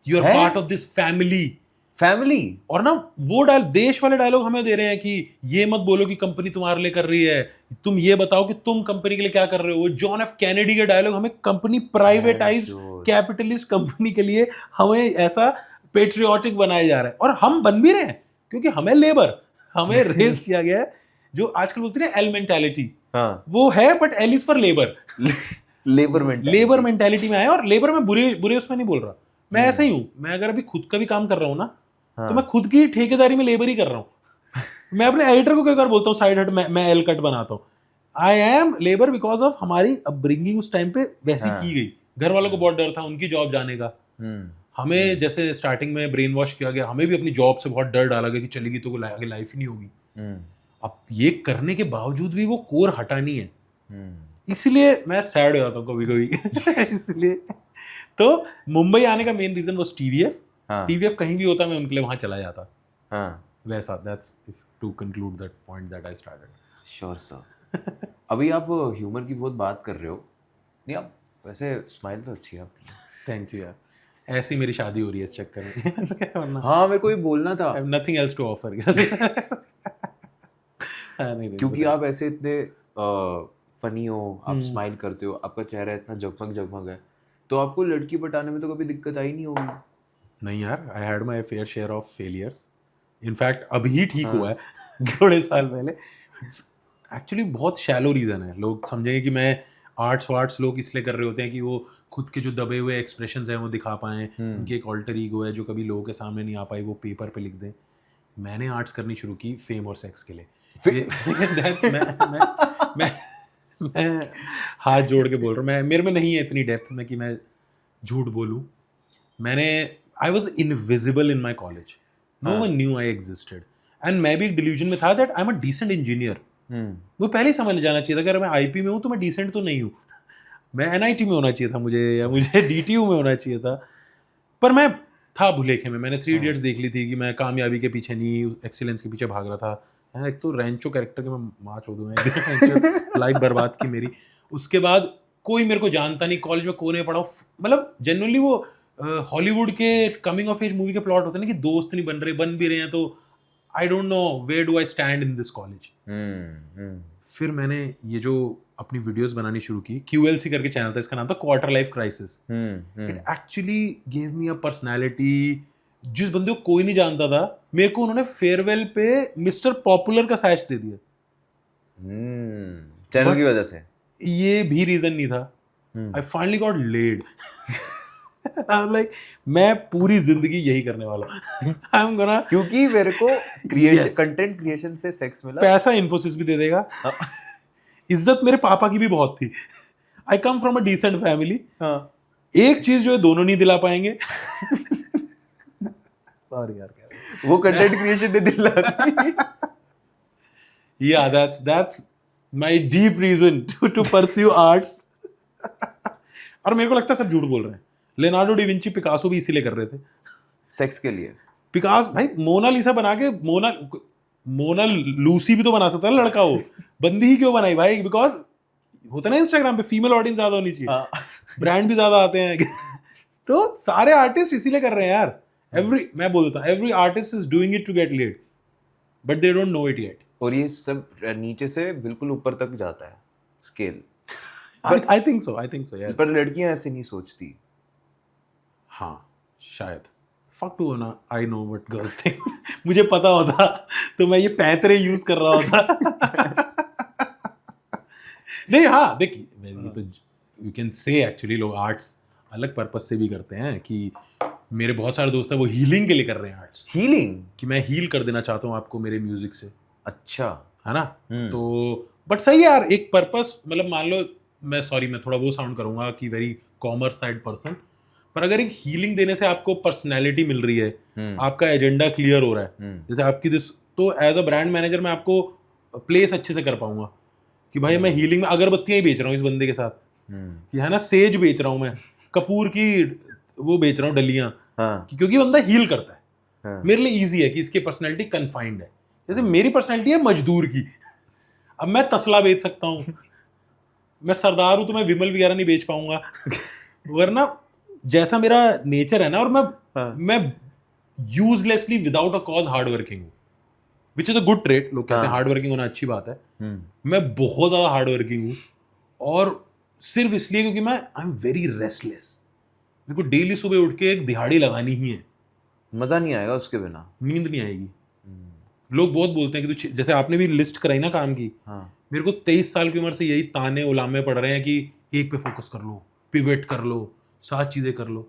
यू आर है? Part of this family. Family. और ना वो देश वाले डायलॉग हमें दे रहे हैं कि ये मत बोलो कि कंपनी तुम्हारे लिए कर रही है, तुम ये बताओ कि तुम कंपनी के लिए क्या कर रहे हो। वो जॉन एफ कैनेडी के डायलॉग, हमें कंपनी प्राइवेटाइज्ड कैपिटलिस्ट कंपनी के लिए हमें ऐसा पेट्रियोटिक बनाया जा रहा है, और हम बन भी रहे हैं क्योंकि हमें लेबर, हमें रेज किया गया है। जो आजकल बोलते हैं एल मेंटालिटी, हाँ, वो है, but L is for labour. Labour mentality में आया, और लेबर में बुरे बुरे उसमें नहीं बोल रहा, मैं ऐसा ही हूं। मैं अगर अभी खुद का भी काम कर रहा हूं ना, हाँ, तो मैं खुद की ठेकेदारी में लेबर ही कर रहा हूँ। मैं अपने एडिटर को कई बार बोलता हूँ साइड हट, मैं एल कट बनाता हूँ। I M labour because of हमारी अपब्रिंगिंग उस टाइम पे वैसी हाँ। की गई। घर वालों को बहुत डर था उनकी जॉब जाने का। हमें जैसे स्टार्टिंग में ब्रेन वॉश किया गया, हमें भी अपनी जॉब से बहुत डर डाला गया कि चलेगी तो आगे लाइफ ही नहीं होगी। अब ये करने के बावजूद भी वो कोर हटानी है, इसलिए मैं सैड हो जाता हूँ कभी कभी। इसलिए तो मुंबई आने का main reason was TVF. TVF कहीं भी होता मैं उनके लिए वहां चला जाता। हाँ, वैसा, that's if two conclude that point that I started. Sure sir. अभी आप ह्यूमर की बहुत बात कर रहे हो, नहीं आप वैसे स्माइल तो अच्छी है आपकी। थैंक यू यार, ऐसी मेरी शादी हो रही है इस चक्कर में। हाँ, मेरे को ये बोलना था, I have nothing else to offer. क्योंकि आप ऐसे इतने फनी हो, आप स्माइल करते हो, आपका चेहरा इतना जगमग जगमग है, तो आपको लड़की पटाने में तो कभी दिक्कत आई नहीं होगी? नहीं यार, I had my fair share of failures. In fact अभी ठीक हुआ है, थोड़े साल पहले। एक्चुअली बहुत शैलो रीजन है, लोग समझेंगे कि मैं आर्ट्स लोग इसलिए कर रहे होते हैं कि वो खुद के जो दबे हुए एक्सप्रेशंस हैं वो दिखा पाएं, उनकी एक ऑल्टर ईगो है जो कभी लोगों के सामने नहीं आ पाई, वो पेपर पे लिख दें। मैंने आर्ट्स करनी शुरू की फेम और सेक्स के लिए। मैं हाथ जोड़ के बोल रहा हूँ, मैं मेरे में नहीं है इतनी डेप्थ में कि मैं झूठ बोलूँ। I was invisible in my college, no one knew I existed, and मैं भी एक डिल्यूजन में था that I am a decent engineer. वो पहले ही समझ जाना चाहिए था कि अगर मैं आईपी में हूँ तो मैं डिसेंट तो नहीं हूँ, मैं एनआईटी में होना चाहिए था मुझे, या मुझे डीटीयू में होना चाहिए था। पर मैं था भुलेखे में। मैंने 3 इडियट्स देख ली थी कि मैं कामयाबी के पीछे नहीं, एक्सीलेंस के पीछे भाग रहा था। एक तो रैंचो कैरेक्टर के मैं माँ चो दूँ, लाइफ बर्बाद की मेरी। उसके बाद कोई मेरे को जानता नहीं, कॉलेज में कोने पढ़ा, मतलब जेन्युइनली वो हॉलीवुड के कमिंग ऑफ एज मूवी के प्लॉट होते हैं ना कि दोस्त नहीं बन रहे, बन भी रहे हैं तो I don't know where do I stand in this college. फिर मैंने ये जो अपनी वीडियोस बनानी शुरू की, QLC करके चैनल था, इसका नाम था quarter life crisis. It actually gave me a personality. जिस बंदे को कोई नहीं जानता था, मेरे को उन्होंने फेयरवेल पे मिस्टर पॉपुलर का सैच दे दिया, चैनल की वजह से। ये भी रीजन नहीं था। I finally got laid. Like मैं पूरी जिंदगी यही करने वाला हूं। आई एम गोना, क्योंकि मेरे को क्रिएशन, कंटेंट क्रिएशन से सेक्स मिला, पैसा इन्फोसिस भी दे देगा, इज्जत मेरे पापा की भी बहुत थी। I come from a decent family. एक चीज जो है दोनों नहीं दिला पाएंगे। सॉरी यार, वो कंटेंट क्रिएशन ने दिलाती। Yeah, that's my deep reason to pursue arts. और मेरे को लगता है सब झूठ बोल रहे हैं। लियोनार्डो डी विंची, पिकासो भी इसीलिए कर रहे थे, सेक्स के लिए। पिकास भाई मोनालिसा बना के, मोना लूसी भी तो बना सकता है लड़का, वो बंदी ही क्यों बनाई भाई? बिकॉज होता ना इंस्टाग्राम पे फीमेल ऑडियंस ज्यादा होनी चाहिए, ब्रांड भी ज्यादा आते हैं। तो सारे आर्टिस्ट इसीलिए कर रहे हैं यार। मैं बोल देता हूँ every artist is doing it to get laid, but they don't know it yet. और ये सब नीचे से बिल्कुल ऊपर तक जाता है स्केल। आई थिंक सो यार। पर लड़कियां ऐसे नहीं सोचती। हाँ शायद, फक टू ना, I know what girls think. मुझे पता होता तो मैं ये पैतरे यूज कर रहा होता। नहीं हाँ देखिए, ये तो यू कैन से एक्चुअली लोग आर्ट्स अलग पर्पस से भी करते हैं, कि मेरे बहुत सारे दोस्त हैं वो हीलिंग के लिए कर रहे हैं आर्ट्स। हीलिंग, कि मैं हील कर देना चाहता हूँ आपको मेरे म्यूजिक से। अच्छा है ना? तो बट सही है यार, एक पर्पस, मतलब मान लो मैं थोड़ा वो साउंड करूंगा कि वेरी कॉमर्स साइड पर्सन, पर अगर एक हीलिंग देने से आपको पर्सनैलिटी मिल रही है, आपका एजेंडा क्लियर हो रहा है, जैसे आपकी दिस, तो एज अ ब्रांड मैनेजर मैं आपको प्लेस अच्छे से कर पाऊंगा कि भाई मैं हीलिंग में अगरबत्तियां ही बेच रहा हूँ इस बंदे के साथ, कि है ना सेज बेच रहा हूँ मैं, कपूर की वो बेच रहा हूँ डलियां, क्योंकि बंदा हील करता है, मेरे लिए इजी है कि इसकी पर्सनैलिटी कन्फाइंड है। जैसे मेरी पर्सनैलिटी है मजदूर की, अब मैं तसला बेच सकता हूँ, मैं सरदार हूं तो मैं विमल वगैरह नहीं बेच पाऊंगा, वरना जैसा मेरा नेचर है ना, और मैं uselessly without a cause hard working हूँ, which is a good trait. लोग कहते हैं हार्ड वर्किंग होना अच्छी बात है, मैं बहुत ज्यादा हार्ड वर्किंग हूँ, और सिर्फ इसलिए क्योंकि मैं आई एम वेरी रेस्टलेस, मेरे को डेली सुबह उठ के एक दिहाड़ी लगानी ही है, मजा नहीं आएगा उसके बिना, नींद नहीं आएगी। लोग बहुत बोलते हैं कि तू, जैसे आपने भी लिस्ट कराई ना काम की, मेरे को 23 साल की उम्र से यही ताने उलामे पड़ रहे हैं कि एक पे फोकस कर लो, पिवट कर लो, 7 चीजें कर लो।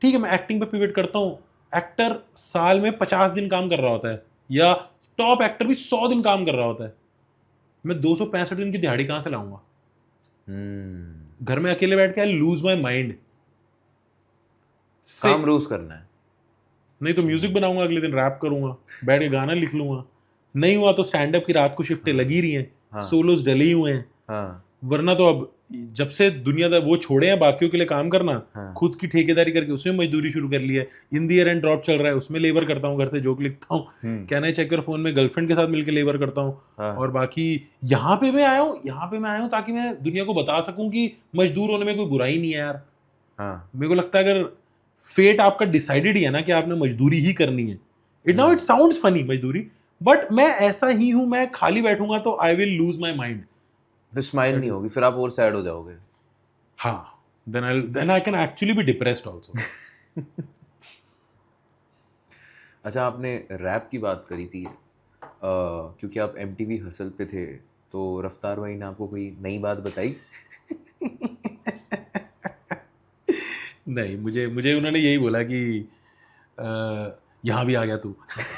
ठीक है, मैं एक्टिंग पे पिवट करता हूँ, एक्टर साल में 50 दिन काम कर रहा होता है, या टॉप एक्टर भी 100 दिन काम कर रहा होता है, मैं 265 दिन की दिहाड़ी कहां से लाऊंगा? घर में अकेले बैठ के आई लूज माई माइंड, काम रोज करना है, नहीं तो म्यूजिक बनाऊंगा, अगले दिन रैप करूंगा, बैठ के गाना लिख लूंगा, नहीं हुआ तो स्टैंड अप की रात को शिफ्टें लगी रही हैं, सोलोज डले ही हुए हैं, वरना तो अब जब से दुनिया वो छोड़े हैं बाकियों के लिए काम करना, खुद की ठेकेदारी करके उसमें मजदूरी शुरू कर ली है, in the year and drop चल रहा है, उसमें लेबर करता हूँ, घर से जोक लिखता हूँ, कहना चेकर फोन में गर्लफ्रेंड के साथ मिलकर लेबर करता हूँ, और बाकी यहाँ पे मैं आया हूँ ताकि मैं दुनिया को बता सकूं कि मजदूर होने में कोई बुराई नहीं है यार। मेरे को लगता है अगर फेट आपका डिसाइडेड ही है ना कि आपने मजदूरी ही करनी है, इट साउंड्स फनी मजदूरी, बट मैं ऐसा ही हूं, मैं खाली बैठूंगा तो I will lose my mind, फिर स्माइल नहीं होगी, फिर आप और सैड हो जाओगे। हाँ, then I can actually be depressed also. अच्छा, आपने रैप की बात करी थी, क्योंकि आप MTV हसल पे थे, तो रफ्तार भाई ने आपको कोई नई बात बताई? नहीं, मुझे उन्होंने यही बोला कि यहाँ भी आ गया तू।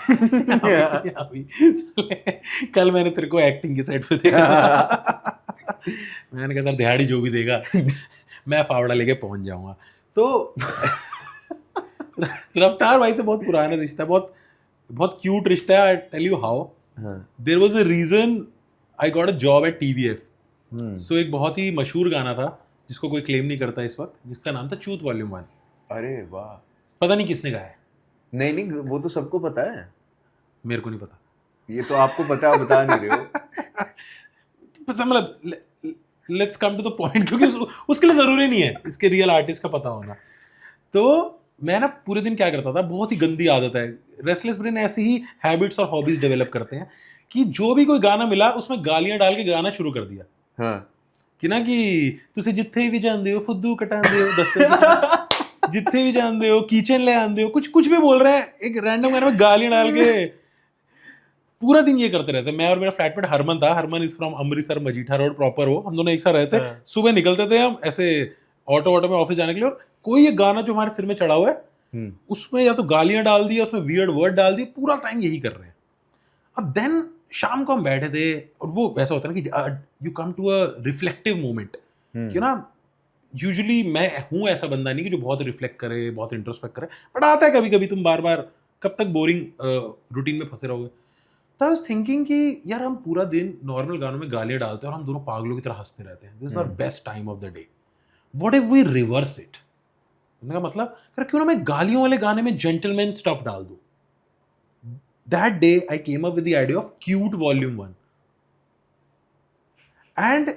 यहाँ भी। कल मैंने तेरे को एक्टिंग की साइड पे देखा, मैंने कहा सर दिहाड़ी जो भी देगा मैं फावड़ा लेके पहुंच जाऊंगा। तो रफ्तार भाई से बहुत पुराना रिश्ता, बहुत क्यूट रिश्ता है। I tell you how, there was a reason I got a job at TVF। So एक बहुत ही मशहूर गाना था जिसको कोई क्लेम नहीं करता इस वक्त, जिसका नाम था चूत वॉल्यूम 1। अरे वाह, पता नहीं किसने गाया है। नहीं, वो तो सबको पता है, मेरे को नहीं पता। ये तो आपको पता, आप बता नहीं रहे हो। मतलब let's come to the point, क्योंकि उसके लिए जरूरी नहीं है इसके रियल आर्टिस्ट का पता होना। तो मैं ना पूरे दिन क्या करता था, बहुत ही गंदी आदत है, रेस्टलेस ब्रेन ऐसी ही हैबिट्स और हॉबीज डेवलप करते हैं कि जो भी कोई गाना मिला उसमें गालियां डाल के गाना शुरू कर दिया। कि ना कि तुसे जिथे भी जानते हो फुद्दू कटांदे हो, दस जिथे भी जानते हो किचन ले आंदे हो, कुछ भी बोल रहे हैं, एक रैंडम गाने में गालियां डाल के पूरा दिन ये करते रहते। मैं और मेरा फ्लैटमेट हरमन था, Harman is from Amritsar Majitha road proper, हो हम दोनों एक साथ रहते। सुबह निकलते थे हम ऐसे ऑटो में ऑफिस जाने के लिए, और कोई ये गाना जो हमारे सिर में चढ़ा हुआ है उसमें या तो गालियां डाल दी, उसमें वियर्ड वर्ड डाल दिए, पूरा टाइम यही कर रहे हैं। अब देन शाम को हम बैठे थे, और वो वैसा होता है ना कि you come to a reflective moment, कि ना यूजुअली मैं हूं ऐसा बंदा नहीं कि जो बहुत रिफ्लेक्ट करे, बहुत इंट्रोस्पेक्ट करे, बट आता है कभी कभी, तुम बार बार कब तक बोरिंग रूटीन में फंसे रहोगे। तो आई वाज थिंकिंग कि यार हम पूरा दिन नॉर्मल गानों में गालियां डालते हैं और हम दोनों पागलों की तरह हंसते रहते हैं, this is our best time of the day, what if we reverse it. उनका मतलब क्यों ना मैं गालियों वाले गाने में जेंटलमैन स्टफ डाल दूं। That day I came up with the idea of Cute Volume 1, and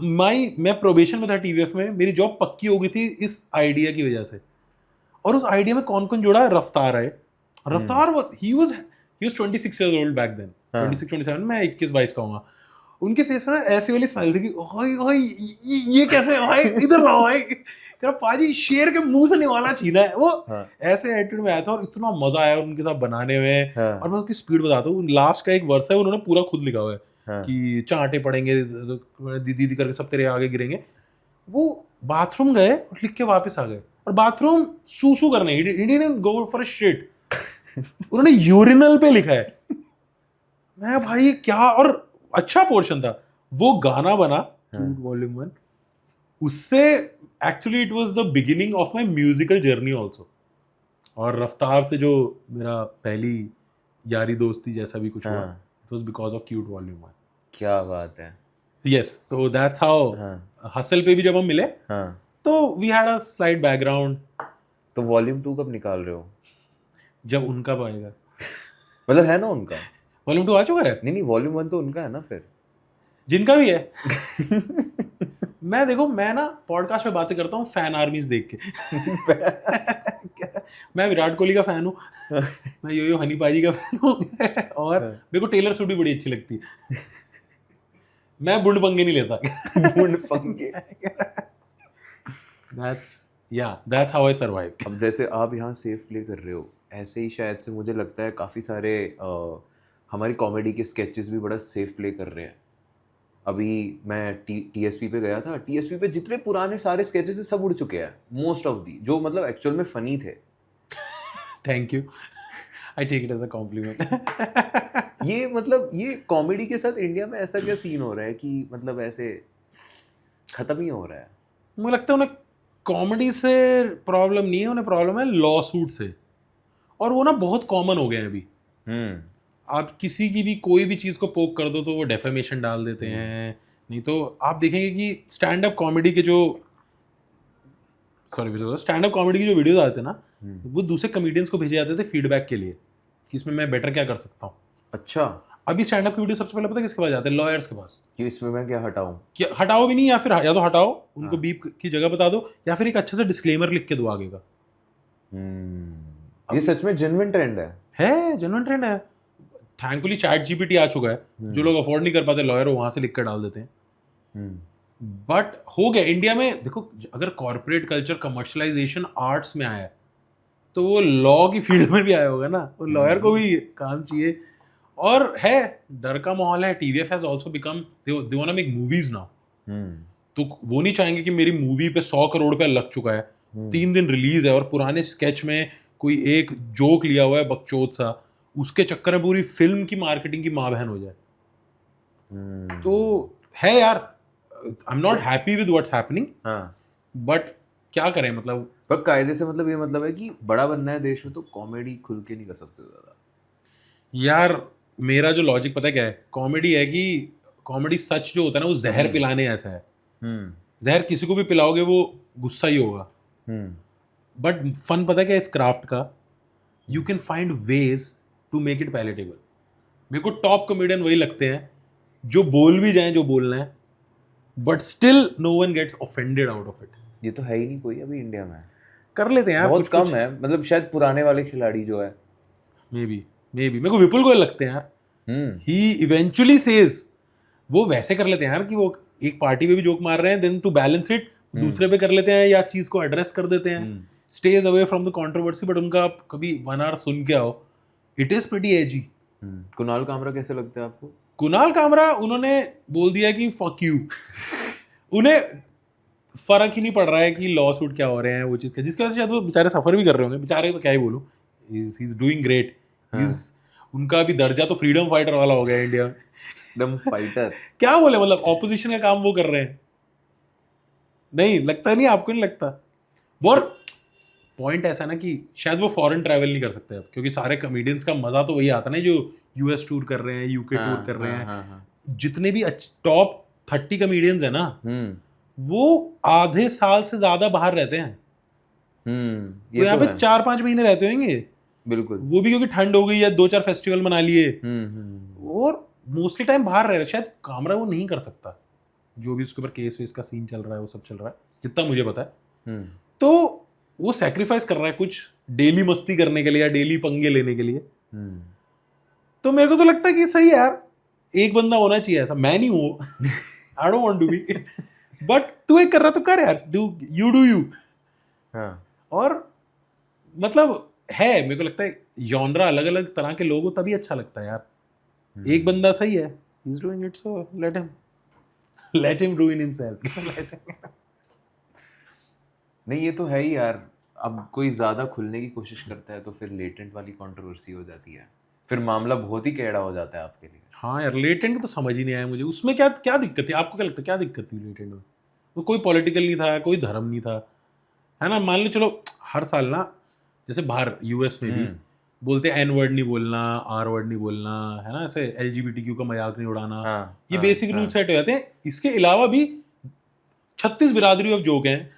मैं प्रोबेशन में था TVF में, मेरी जॉब पक्की हो गई थी इस आइडिया की वजह से। और उस आइडिया में कौन कौन जुड़ा? रफ्तार है। रफ्तार he was 26 years old back then, 26-27, मैं 21-22 का हूँगा। उनके फेस में ऐसी वाली स्माइल थी कि ओए ओए ये कैसे, ओए इधर लाओ, ओए पाजी शेर के मुंह से निवाला छीना है वो। ऐसे एटीट्यूड में आया था और इतना मजा आया उनके साथ बनाने में। और मैं उसकी स्पीड बताता हूँ, लास्ट का एक वर्स है उन्होंने पूरा खुद लिखा हुआ है कि चांटे पड़ेंगे दीदी करके सब तेरे आगे गिरेंगे। वो बाथरूम गए और लिख के वापस आ गए, और बाथरूम सूसू करने, he didn't go for a shit, उन्होंने यूरिनल पे लिखा है। मैं भाई क्या, और अच्छा पोर्शन था। वो गाना बना क्यूट वॉल्यूम 1, उससे actually it was the beginning of my musical journey also. और रफ्तार से जो मेरा पहली यारी दोस्ती जैसा भी कुछ हुआ, हाँ, it was because of cute volume 1। क्या बात है। यस, तो दैट्स हाउ हाँ हसल पे भी जब हम मिले हाँ, तो we had a slight background. तो वॉल्यूम 2 कब निकाल रहे हो? जब उनका आएगा। मतलब है ना उनका? वॉल्यूम 2 आ चुका है, नहीं नहीं, वॉल्यूम 1 तो उनका है ना फिर। जिनका भी है। मैं ना पॉडकास्ट पे बातें करता हूँ फैन आर्मीज देख के। मैं विराट कोहली का फैन हूँ, मैं यो यो हनी पाजी का फैन हूँ, और मेरे को टेलर स्विफ्ट भी बड़ी अच्छी लगती है। मैं बुंड पंगे नहीं लेता। बुंड पंगे। that's how I survive। अब जैसे आप यहाँ सेफ प्ले कर रहे हो, ऐसे ही शायद से मुझे लगता है काफ़ी सारे हमारी कॉमेडी के स्केचेस भी बड़ा सेफ प्ले कर रहे हैं। अभी मैं टीएसपी पे गया था, टीएसपी पे जितने पुराने सारे स्केचेस थे सब उड़ चुके हैं, मोस्ट ऑफ दी, जो मतलब एक्चुअल में फनी थे। Thank you, I take it as a compliment. ये मतलब ये कॉमेडी के साथ इंडिया में ऐसा क्या सीन हो रहा है कि मतलब ऐसे खत्म ही हो रहा है? मुझे लगता है उन्हें कॉमेडी से प्रॉब्लम नहीं है, उन्हें प्रॉब्लम है लॉ सूट से, और वो ना बहुत कॉमन हो गए हैं अभी। आप किसी की भी कोई भी चीज़ को पोक कर दो तो वो डेफेमेशन डाल देते हैं। नहीं तो आप देखेंगे कि स्टैंड अप कॉमेडी के जो वीडियोस आते थे ना, वो दूसरे कॉमेडियंस को भेजे जाते थे फीडबैक के लिए कि इसमें मैं बेटर क्या कर सकता हूँ। अच्छा, अभी स्टैंड अप की वीडियो सबसे पहले पता है किसके पास जाते हैं? लॉयर्स के पास। कि इसमें मैं क्या हटाऊं? कि हटाओ भी नहीं, या फिर या तो हटाओ उनको हाँ। बीप की जगह बता दो, या फिर एक अच्छा सा डिस्क्लेमर लिख के दो आगे का। ये सच में जेन्युइन ट्रेंड है जेन्युइन ट्रेंड है। थैंकफुली चैट जीपीटी आ चुका है, जो लोग अफोर्ड नहीं कर पाते लॉयर, वहां से लिख कर डाल देते हैं। बट हो गया इंडिया में। देखो, अगर कॉर्पोरेट कल्चर कमर्शलाइजेशन आर्ट्स में आया है, तो वो लॉ की फील्ड में भी आया होगा ना, वो लॉयर को भी काम चाहिए। और है, डर का माहौल है। TVF has also become, they want to make movies now. तो वो नहीं चाहेंगे कि मेरी मूवी पे 100 करोड़ रुपया लग चुका है, 3 दिन रिलीज है, और पुराने स्केच में कोई एक जोक लिया हुआ है बकचोद सा, उसके चक्कर में पूरी फिल्म की मार्केटिंग की माँ बहन हो जाए। तो है यार, I am not happy with what's happening, but क्या करें मतलब। पर कायदे से मतलब ये मतलब है कि बड़ा बनना है देश में तो कॉमेडी खुल के नहीं कर सकते ज्यादा। यार मेरा जो लॉजिक पता है क्या है, कॉमेडी है कि कॉमेडी सच जो होता है ना, वो जहर पिलाने ऐसा है। जहर किसी को भी पिलाओगे वो गुस्सा ही होगा। बट फन पता है क्या है इस क्राफ्ट का? You can find ways to make it palatable. मेरे को टॉप कॉमेडियन वही लगते हैं जो बोल भी जाएं जो बोलना है, but still no one gets offended out of it. ये तो है ही नहीं कोई अभी इंडिया में। कर लेते हैं यार, बहुत कुछ कम है, मतलब शायद पुराने वाले खिलाड़ी जो है। मे बी मेरे को विपुल गोयल लगते हैं यार। ही इवेंचुअली सेज, वो वैसे कर लेते हैं यार कि वो एक पार्टी पे भी जोक मार रहे हैं, देन टू बैलेंस इट दूसरे पे कर लेते हैं, या चीज को एड्रेस कर देते हैं, stays away from the controversy. But उनका आप कभी 1 आवर सुन के आओ, इट इज प्रीटी एजी। कुणाल कामरा कैसे लगता है आपको? कुणाल कामरा, उन्होंने बोल दिया कि फक यू। उन्हें फर्क ही नहीं पड़ रहा है कि लॉ सूट क्या हो रहे हैं, वो चीज का, जिसकी वजह से शायद वो बेचारे सफर भी कर रहे होंगे। बेचारे तो क्या ही बोलूं, ही इज डूइंग ग्रेट। उनका भी दर्जा तो फ्रीडम फाइटर वाला हो गया इंडिया में। फ्रीडम फाइटर क्या बोले, मतलब ऑपोजिशन का काम वो कर रहे हैं। नहीं लगता, नहीं आपको नहीं लगता? और पॉइंट ऐसा ना कि शायद वो फॉरेन ट्रैवल नहीं कर सकते अब, क्योंकि सारे कॉमेडियंस का मजा तो वही आता ना जो यूएस टूर कर रहे हैं, यूके टूर कर रहे हैं। जितने भी टॉप 30 कॉमेडियंस है ना, वो आधे साल से ज्यादा बाहर रहते हैं। वो यहाँ पे 4-5 महीने रहते होंगे बिल्कुल, वो भी क्योंकि ठंड हो गई या 2-4 फेस्टिवल मना लिए, और मोस्टली टाइम बाहर रह रहे। शायद कामरा वो नहीं कर सकता, जो भी उसके ऊपर केस वेस का सीन चल रहा है वो सब चल रहा है, जितना मुझे पता है। तो वो सैक्रिफाइस कर रहा है कुछ डेली मस्ती करने के लिए या डेली पंगे लेने के लिए। तो मेरे को तो लगता है कि सही है यार, एक बंदा होना चाहिए ऐसा। मैं नहीं हूँ, I don't want to be, but तू एक कर रहा तो कर यार, डू यू। और मतलब है, मेरे को लगता है जॉनरा अलग अलग तरह के लोग हो तभी अच्छा लगता है यार। एक बंदा सही है, he is doing it, so let him रूइन himself. नहीं ये तो है ही यार। अब कोई ज्यादा खुलने की कोशिश करता है तो फिर लेटेंट वाली कंट्रोवर्सी हो जाती है, फिर मामला बहुत ही कैड़ा हो जाता है आपके लिए। हाँ यार, लेटेंट तो समझ ही नहीं आया मुझे, उसमें क्या क्या दिक्कत थी? आपको क्या लगता है क्या दिक्कत थी लेटेंट में? तो कोई पॉलिटिकल नहीं था, कोई धर्म नहीं था, है ना। मान लो चलो हर साल ना, जैसे बाहर यूएस में भी बोलते हैं एन वर्ड नहीं बोलना, आर वर्ड नहीं बोलना, है ना, ऐसे एलजीबीटीक्यू का मजाक नहीं उड़ाना, ये बेसिक रूल सेट हो जाते हैं। इसके अलावा भी 36 बिरादरी ऑफ जोक हैं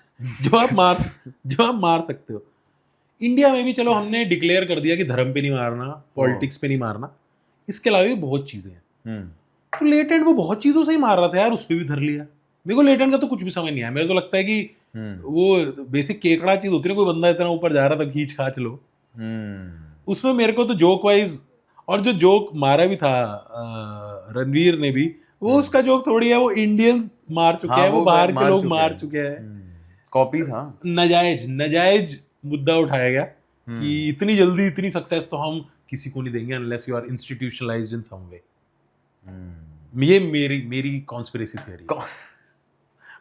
जो आप मार सकते हो। इंडिया में भी चलो हमने डिक्लेयर कर दिया कि धर्म पे नहीं मारना, पॉलिटिक्स पे नहीं मारना, इसके अलावा भी बहुत चीजें हैं। तो लेटेंट वो बहुत चीजों से ही मार रहा था यार, उस पर भी धर लिया। मेरे को लेटेंट का तो कुछ भी समझ नहीं आया। मेरे को लगता है कि वो बेसिक केकड़ा चीज होती है ना, कोई बंदा इतना ऊपर जा रहा था, खींच खाच लो। उसमें मेरे को तो जोक वाइज, और जो जोक मारा भी था रणवीर ने भी, वो उसका जोक थोड़ी है, वो इंडियंस मार चुके हैं, वो बाहर के लोग मार चुके हैं, कॉपी था। नजायज मुद्दा उठाया गया कि इतनी जल्दी इतनी सक्सेस तो हम किसी को नहीं देंगे अनलेस यू आर इंस्टीट्यूशनलाइज्ड इन सम वे। ये मेरी कॉन्स्पिरेसी थियरी।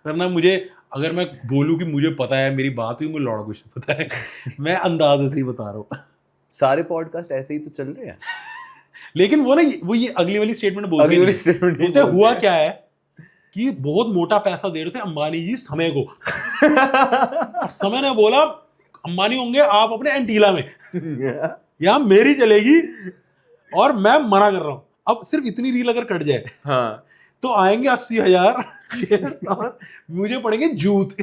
वरना मुझे, अगर मैं बोलूं कि मुझे पता है, मेरी बात हुई, मुझे लौड़ा कुछ नहीं पता है मैं अंदाजे से ही बता रहा हूँ। सारे पॉडकास्ट ऐसे ही तो चल रहे हैं। लेकिन वो ये अगली वाली स्टेटमेंट बोलते हुआ क्या है कि बहुत मोटा पैसा दे रहे थे अंबानी जी समय को और समय ने बोला अंबानी होंगे आप अपने एंटीला में, यहाँ मेरी चलेगी और मैं मना कर रहा हूँ। अब सिर्फ इतनी रील अगर कट जाए, हाँ, तो आएंगे 80,000 शेयर्स और मुझे पड़ेंगे जूत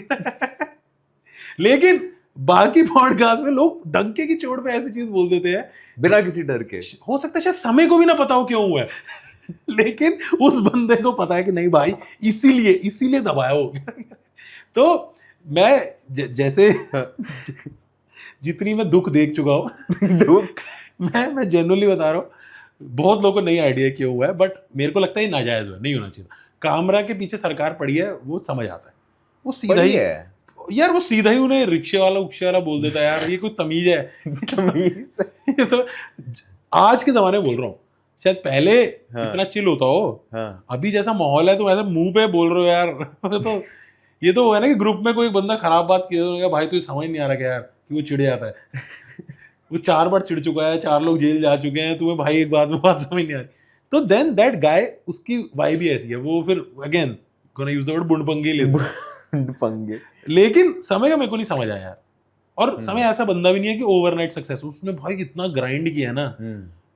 लेकिन बाकी पॉडकास्ट में लोग डंके की चोट पे ऐसी चीज बोल देते हैं बिना किसी डर के। हो सकता है शायद समय को भी ना पता हो क्यों हुआ है लेकिन उस बंदे को पता है कि नहीं भाई इसीलिए दबाया हो तो मैं जैसे जितनी मैं दुख देख चुका हूँ दुख मैं जनरली बता रहा हूँ, बहुत लोगों को नहीं आइडिया क्यों हुआ है, बट मेरे को लगता है ये नाजायज हुआ, नहीं होना चाहिए। कामरा के पीछे सरकार पड़ी है, वो समझ आता है, वो सीधा ही है यार, वो सीधा ही उन्हें रिक्शे वाला बोल देता है यार, ये कोई तमीज है तमीज तो आज के जमाने में बोल रहा हूँ, शायद पहले इतना चिल होता हो, अभी जैसा माहौल है तो ऐसा मुंह पे बोल रहे हो यार तो ये तो है ना कि ग्रुप में कोई बंदा खराब बात किया भाई तो समझ नहीं आ रहा क्या यार कि वो चिढ़ जाता है वो 4 बार चिढ़ चुका है, 4 लोग जेल जा चुके हैं, तुम्हें भाई एक बात में बात समझ नहीं आ रही, तो देन दैट गाय, उसकी वाइब भी ऐसी है, वो फिर again gonna use the word बुंडपंगे ले लेकिन समय का मेरे को नहीं समझ आया यार। और समय ऐसा बंदा भी नहीं है कि ओवरनाइट सक्सेस, उसने भाई इतना ग्राइंड किया ना,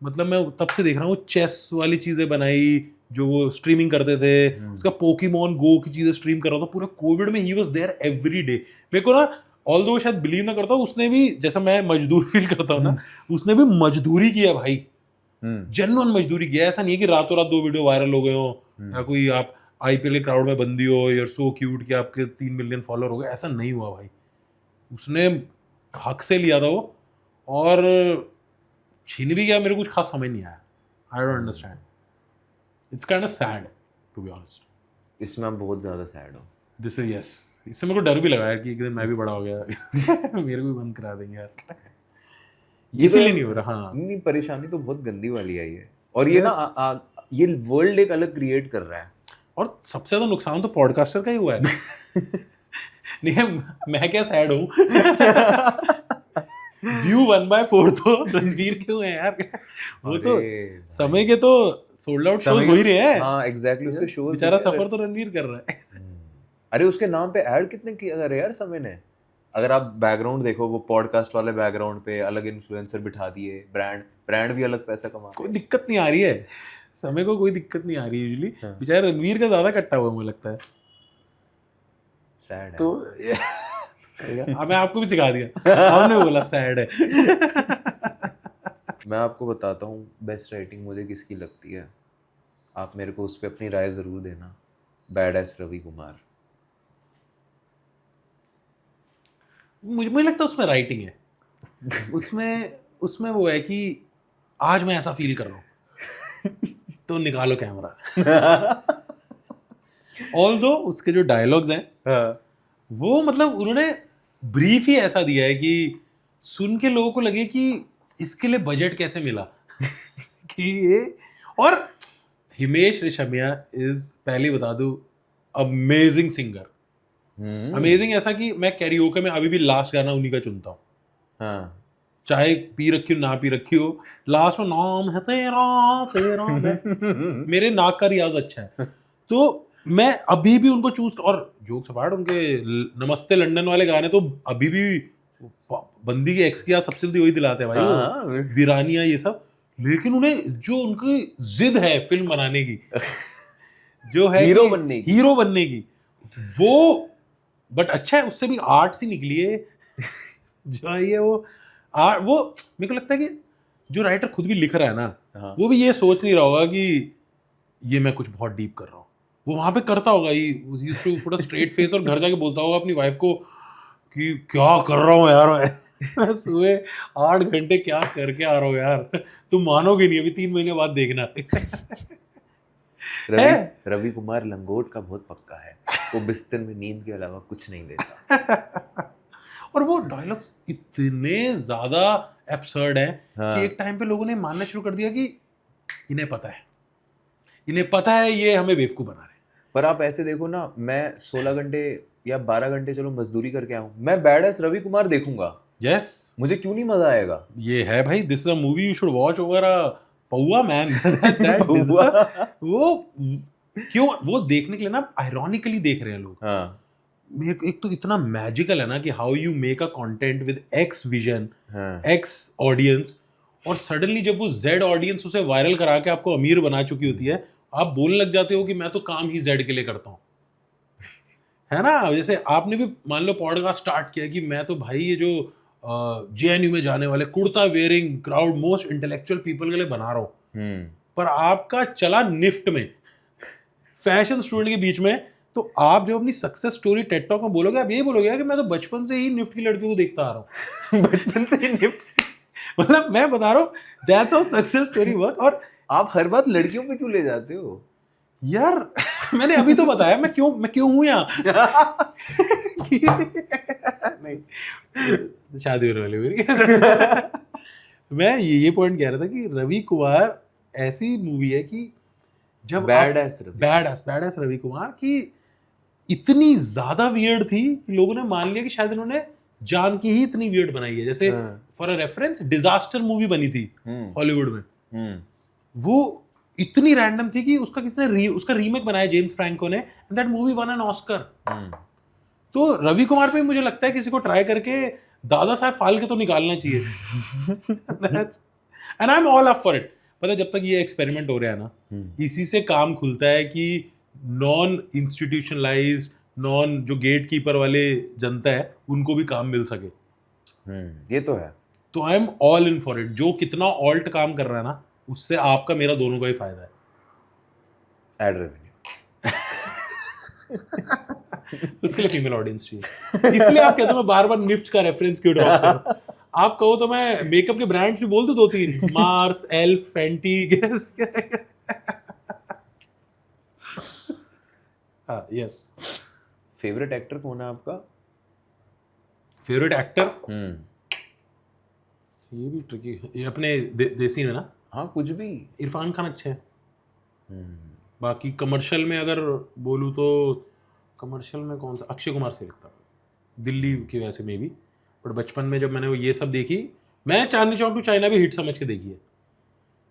मतलब मैं तब से देख रहा हूँ चेस वाली चीजें बनाई जो वो स्ट्रीमिंग करते थे, उसका पोकेमॉन गो की चीजें स्ट्रीम कर रहा था पूरा कोविड में, he was there every day. मेरे को ना ऑल्दो शायद बिलीव ना करता हूँ, उसने भी जैसा मैं मजदूर फील करता हूँ ना, उसने भी मजदूरी किया भाई, जेन्युइन मजदूरी किया। ऐसा नहीं है कि रातों रात 2 वीडियो वायरल हो गए हो या कोई आप आईपीएल के क्राउड में बंदी हो, यार सो क्यूट कि आपके 3 मिलियन फॉलोअर हो गए, ऐसा नहीं हुआ भाई। उसने हक से लिया था वो, और छीन भी गया, मेरे कुछ खास समझ नहीं आया। I don't understand, it's kind of sad to be honest. इसमें आप बहुत ज्यादा सैड हो। दिस इज यस, इससे मेरे को डर भी लगा यार कि एक दिन मैं भी बड़ा हो गया मेरे को भी बंद करा देंगे यार, इसीलिए नहीं हो रहा। हाँ, नहीं, परेशानी तो बहुत गंदी वाली आई है, और ये ना ये वर्ल्ड एक अलग क्रिएट कर रहा है, और सबसे ज्यादा नुकसान तो पॉडकास्टर का ही हुआ है नहीं मैं क्या सैड हूँ व्यू 1/4 तो रणवीर के हुए हैं यार, वो तो समय के तो सोल्ड आउट शोज हो ही रहे हैं। हाँ एग्जैक्टली, उसके शोज बेचारा सफर तो रणवीर कर रहा है अरे उसके नाम पे ऐड कितने किया करे यार समय ने। अगर आप बैकग्राउंड देखो, वो पॉडकास्ट वाले बैकग्राउंड पे अलग इन्फ्लुएंसर बिठा दिए, ब्रांड भी अलग पैसा कमा, कोई दिक्कत नहीं आ रही है समय को, कोई दिक्कत नहीं आ रही है यूजुअली। बेचारा रणवीर का ज्यादा कट्टा हुआ मुझे लगता है, सैड है तो मैं आपको भी सिखा दिया हमने बोला सैड है मैं आपको बताता हूँ बेस्ट राइटिंग मुझे किसकी लगती है, आप मेरे को उस पर अपनी राय जरूर देना। Badass Ravi Kumar. मुझे लगता है उसमें राइटिंग है उसमें वो है कि आज मैं ऐसा फील कर रहा हूँ तो निकालो कैमरा ऑल्दो उसके जो डायलॉग्स हैं वो मतलब उन्होंने ब्रीफ ही ऐसा दिया है कि सुन के लोगों को लगे कि इसके लिए बजट कैसे मिला कि ये। और हिमेश रेशमिया इज, पहले बता दूं, अमेजिंग सिंगर, अमेजिंग ऐसा कि मैं कैरियोके में अभी भी लास्ट गाना उन्हीं का चुनता हूँ। हाँ, चाहे पी रखी हो ना पी रखी हो, लास्ट में नाम है तेरा तेरा मेरे नाक का रियाज अच्छा है। तो मैं अभी भी उनको चूज, और जोक्स अपार्ट, उनके नमस्ते लंदन वाले गाने तो अभी भी बंदी की एक्स की याद सबसे जल्दी वही दिलाते हैं भाई, वो हाँ, वीरानिया ये सब। लेकिन उन्हें जो उनकी जिद है फिल्म बनाने की, जो है हीरो कि बनने की। हीरो बनने की, वो बट अच्छा है, उससे भी आर्ट सी निकली है जो है ये वो आर्ट। वो मेरे को लगता है कि जो राइटर खुद भी लिख रहा है ना, हाँ, वो भी ये सोच नहीं रहा होगा कि ये मैं कुछ बहुत डीप कर रहा हूँ। वो वहां पे करता होगा ये थोड़ा स्ट्रेट फेस, और घर जाके बोलता होगा अपनी वाइफ को कि क्या कर रहा हूँ यार मैं सुबह 8 घंटे क्या करके आ रहा हूँ यार, तुम मानोगे नहीं, अभी 3 महीने बाद देखना है। रवि कुमार लंगोट का बहुत पक्का है, वो बिस्तर में नींद के अलावा कुछ नहीं लेता। और वो डायलॉग्स इतने ज्यादा एब्सर्ड हैं हाँ। कि एक टाइम पे लोगों ने मानना शुरू कर दिया कि इन्हें पता है, इन्हें पता है ये हमें बेवकूफ बना रहे हैं। पर आप ऐसे देखो ना, मैं 16 घंटे या 12 घंटे चलो मजदूरी करके आऊं, मैं बैड एस रवि कुमार देखूंगा। यस, मुझे क्यों नहीं मजा आएगा? ये है भाई, this is a movie you should watch over a पौवा मैन। हुआ। वो क्यों वो देखने के लिए ना आयरॉनिकली देख रहे हैं लोग। हाँ, एक तो इतना मैजिकल है ना कि how you make a content with x vision, हाँ, एक्स ऑडियंस, और सडनली जब वो जेड ऑडियंस उसे वायरल करा के आपको अमीर बना चुकी होती है, आप बोलने लग जाते हो कि मैं तो काम ही जेड के लिए करता हूँ, है ना। जैसे आपने भी मान लो पॉडकास्ट स्टार्ट किया कि मैं तो भाई ये जो जेएनयू में जाने वाले kurta wearing crowd most intellectual people के लिए बना रहा हूँ, पर आपका चला निफ्ट में फैशन स्टूडेंट के बीच में, तो आप जब अपनी सक्सेस स्टोरी टेड टॉक में बोलोगे, आप यही बोलोगे कि मैं तो बचपन से ही निफ्ट की लड़कियों को देखता आ रहा हूँ। बचपन से ही निफ्ट। मतलब मैं बता रहा हूँ that's how success story work. और आप हर बात लड़कियों पे क्यों ले जाते हो यार मैंने अभी तो बताया मैं क्यों हूँ यहाँ। नहीं, शादी होने वाली मेरी। मैं ये पॉइंट कह रहा था कि रवि कुमार ऐसी मूवी है कि जब बैड एस रवि कुमार की इतनी ज्यादा वियर्ड थी कि लोगों ने मान लिया कि शायद इन्होंने जान की ही इतनी वियर्ड बनाई है। जैसे for a reference disaster movie बनी थी हॉलीवुड में, वो इतनी रैंडम थी कि उसका किसी ने उसका रीमेक बनाया जेम्स फ्रैंको ने, and that movie one an Oscar. तो रवि कुमार पे मुझे लगता है किसी को ट्राई करके दादा साहब फाल्के तो निकालना चाहिए। And I am all up for it. पता है जब तक ये एक्सपेरिमेंट हो रहा है ना, इसी से काम खुलता है कि नॉन इंस्टीट्यूशनलाइज्ड, नॉन जो गेट कीपर वाले जनता है उनको भी काम मिल सके। ये तो है। तो I am all in for it. जो कितना ऑल्ट काम कर रहा है ना, उससे आपका मेरा दोनों का ही फायदा है। Ad revenue. उसके लिए फीमेल ऑडियंस चाहिए, इसलिए आप कहते हो मैं बार बार निफ्ट का रेफरेंस क्यों ड्रॉप करूं। आप कहो तो मैं मेकअप के ब्रांड्स भी बोल दूं 2-3, मार्स, एल्फ, फेंटी। हाँ, यस। फेवरेट एक्टर कौन है आपका? फेवरेट एक्टर, ये भी ट्रिकी, ये अपने देसी में ना, हाँ कुछ भी। इरफान खान अच्छे हैं। बाकी कमर्शियल में अगर बोलूँ तो कमर्शियल में कौन सा, अक्षय कुमार से लगता है दिल्ली की वजह से मे बी। बट बचपन में जब मैंने वो ये सब देखी, मैं चांदनी चौक टू चाइना भी हिट समझ के देखी है।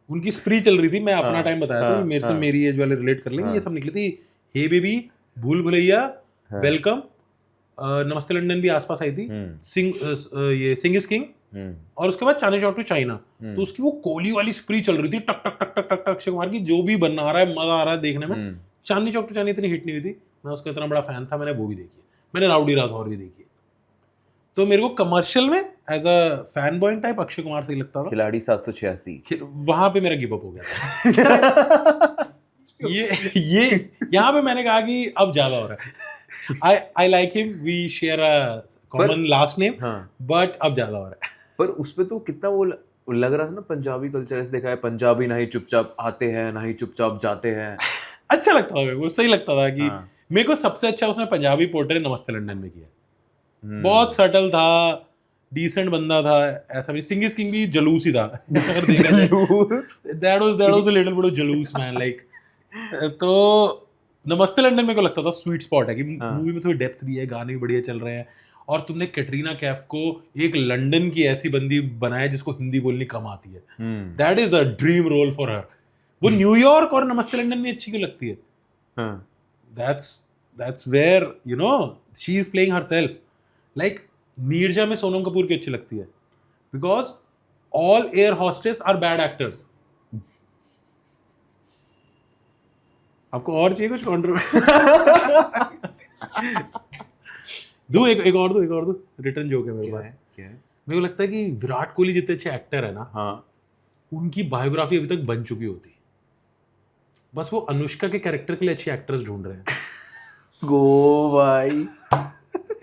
उनकी स्प्री चल रही थी, मैं अपना टाइम बताया था, मेरे से मेरी एज वाले रिलेट कर लेंगे। ये सब निकली थी, हे बेबी, भूल भुलैया, वेलकम, नमस्ते लंदन भी आसपास आई थी, ये सिंग इज किंग, और उसके बाद चांदनी चौक टू चाइना। तो उसकी वो कोहली वाली स्प्री चल रही थी, टक टक टक टक टक टक, अक्षय कुमार की जो भी बना रहा है मजा आ रहा है देखने में। चांदनी चौक टू चाइना इतनी हिट नहीं हुई थी, मैं उसका इतना बड़ा फैन था, मैंने वो भी देखी है, मैंने राउडी राठौर भी देखी है। तो मेरे को कमर्शियल में as a fan boy type Akshay Kumar सही लगता था। खिलाड़ी 786 वहां पे मेरा गिव अप हो गया था। ये यहाँ पे मैंने कहा कि अब ज्यादा हो रहा है। I like him, we share a common last name, but अब ज्यादा हो रहा है। पर उसपे तो कितना वो लग रहा था ना, पंजाबी कल्चर ऐसे देखा है, पंजाबी ना ही चुपचाप आते हैं ना ही चुपचाप जाते हैं। अच्छा लगता था मेरे को, सही लगता था कि मेरे को सबसे अच्छा उसने पंजाबी पोर्ट्रेट नमस्ते लंदन में किया। बहुत सटल था, डिसेंट बंदा था, ऐसा भी। सिंग इज किंग भी जलूस ही था। That was a little bit of जलूस मैन, लाइक। तो नमस्ते लंदन मेरे को लगता था स्वीट स्पॉट है कि मूवी में थोड़ी डेप्थ भी है, गाने भी बढ़िया चल रहे हैं, और तुमने कैटरीना कैफ को एक लंदन की ऐसी बंदी बनाया जिसको हिंदी बोलनी कम आती है। That is a dream role for her. वो न्यूयॉर्क और नमस्ते लंदन में अच्छी क्यों लगती है? that's where you know she is playing herself. Like Neerja में सोनम कपूर की अच्छी लगती है because all air hostess are bad actors. आपको और चाहिए कुछ कंट्रोवर्सी? एक और दो रिटर्न जोक है मेरे पास. क्या है? मेरे को लगता है कि विराट कोहली जितने अच्छे एक्टर है ना, हाँ, उनकी बायोग्राफी अभी तक बन चुकी होती. बस वो अनुष्का के कैरेक्टर के लिए अच्छी एक्ट्रेस ढूंढ रहे हैं. गो भाई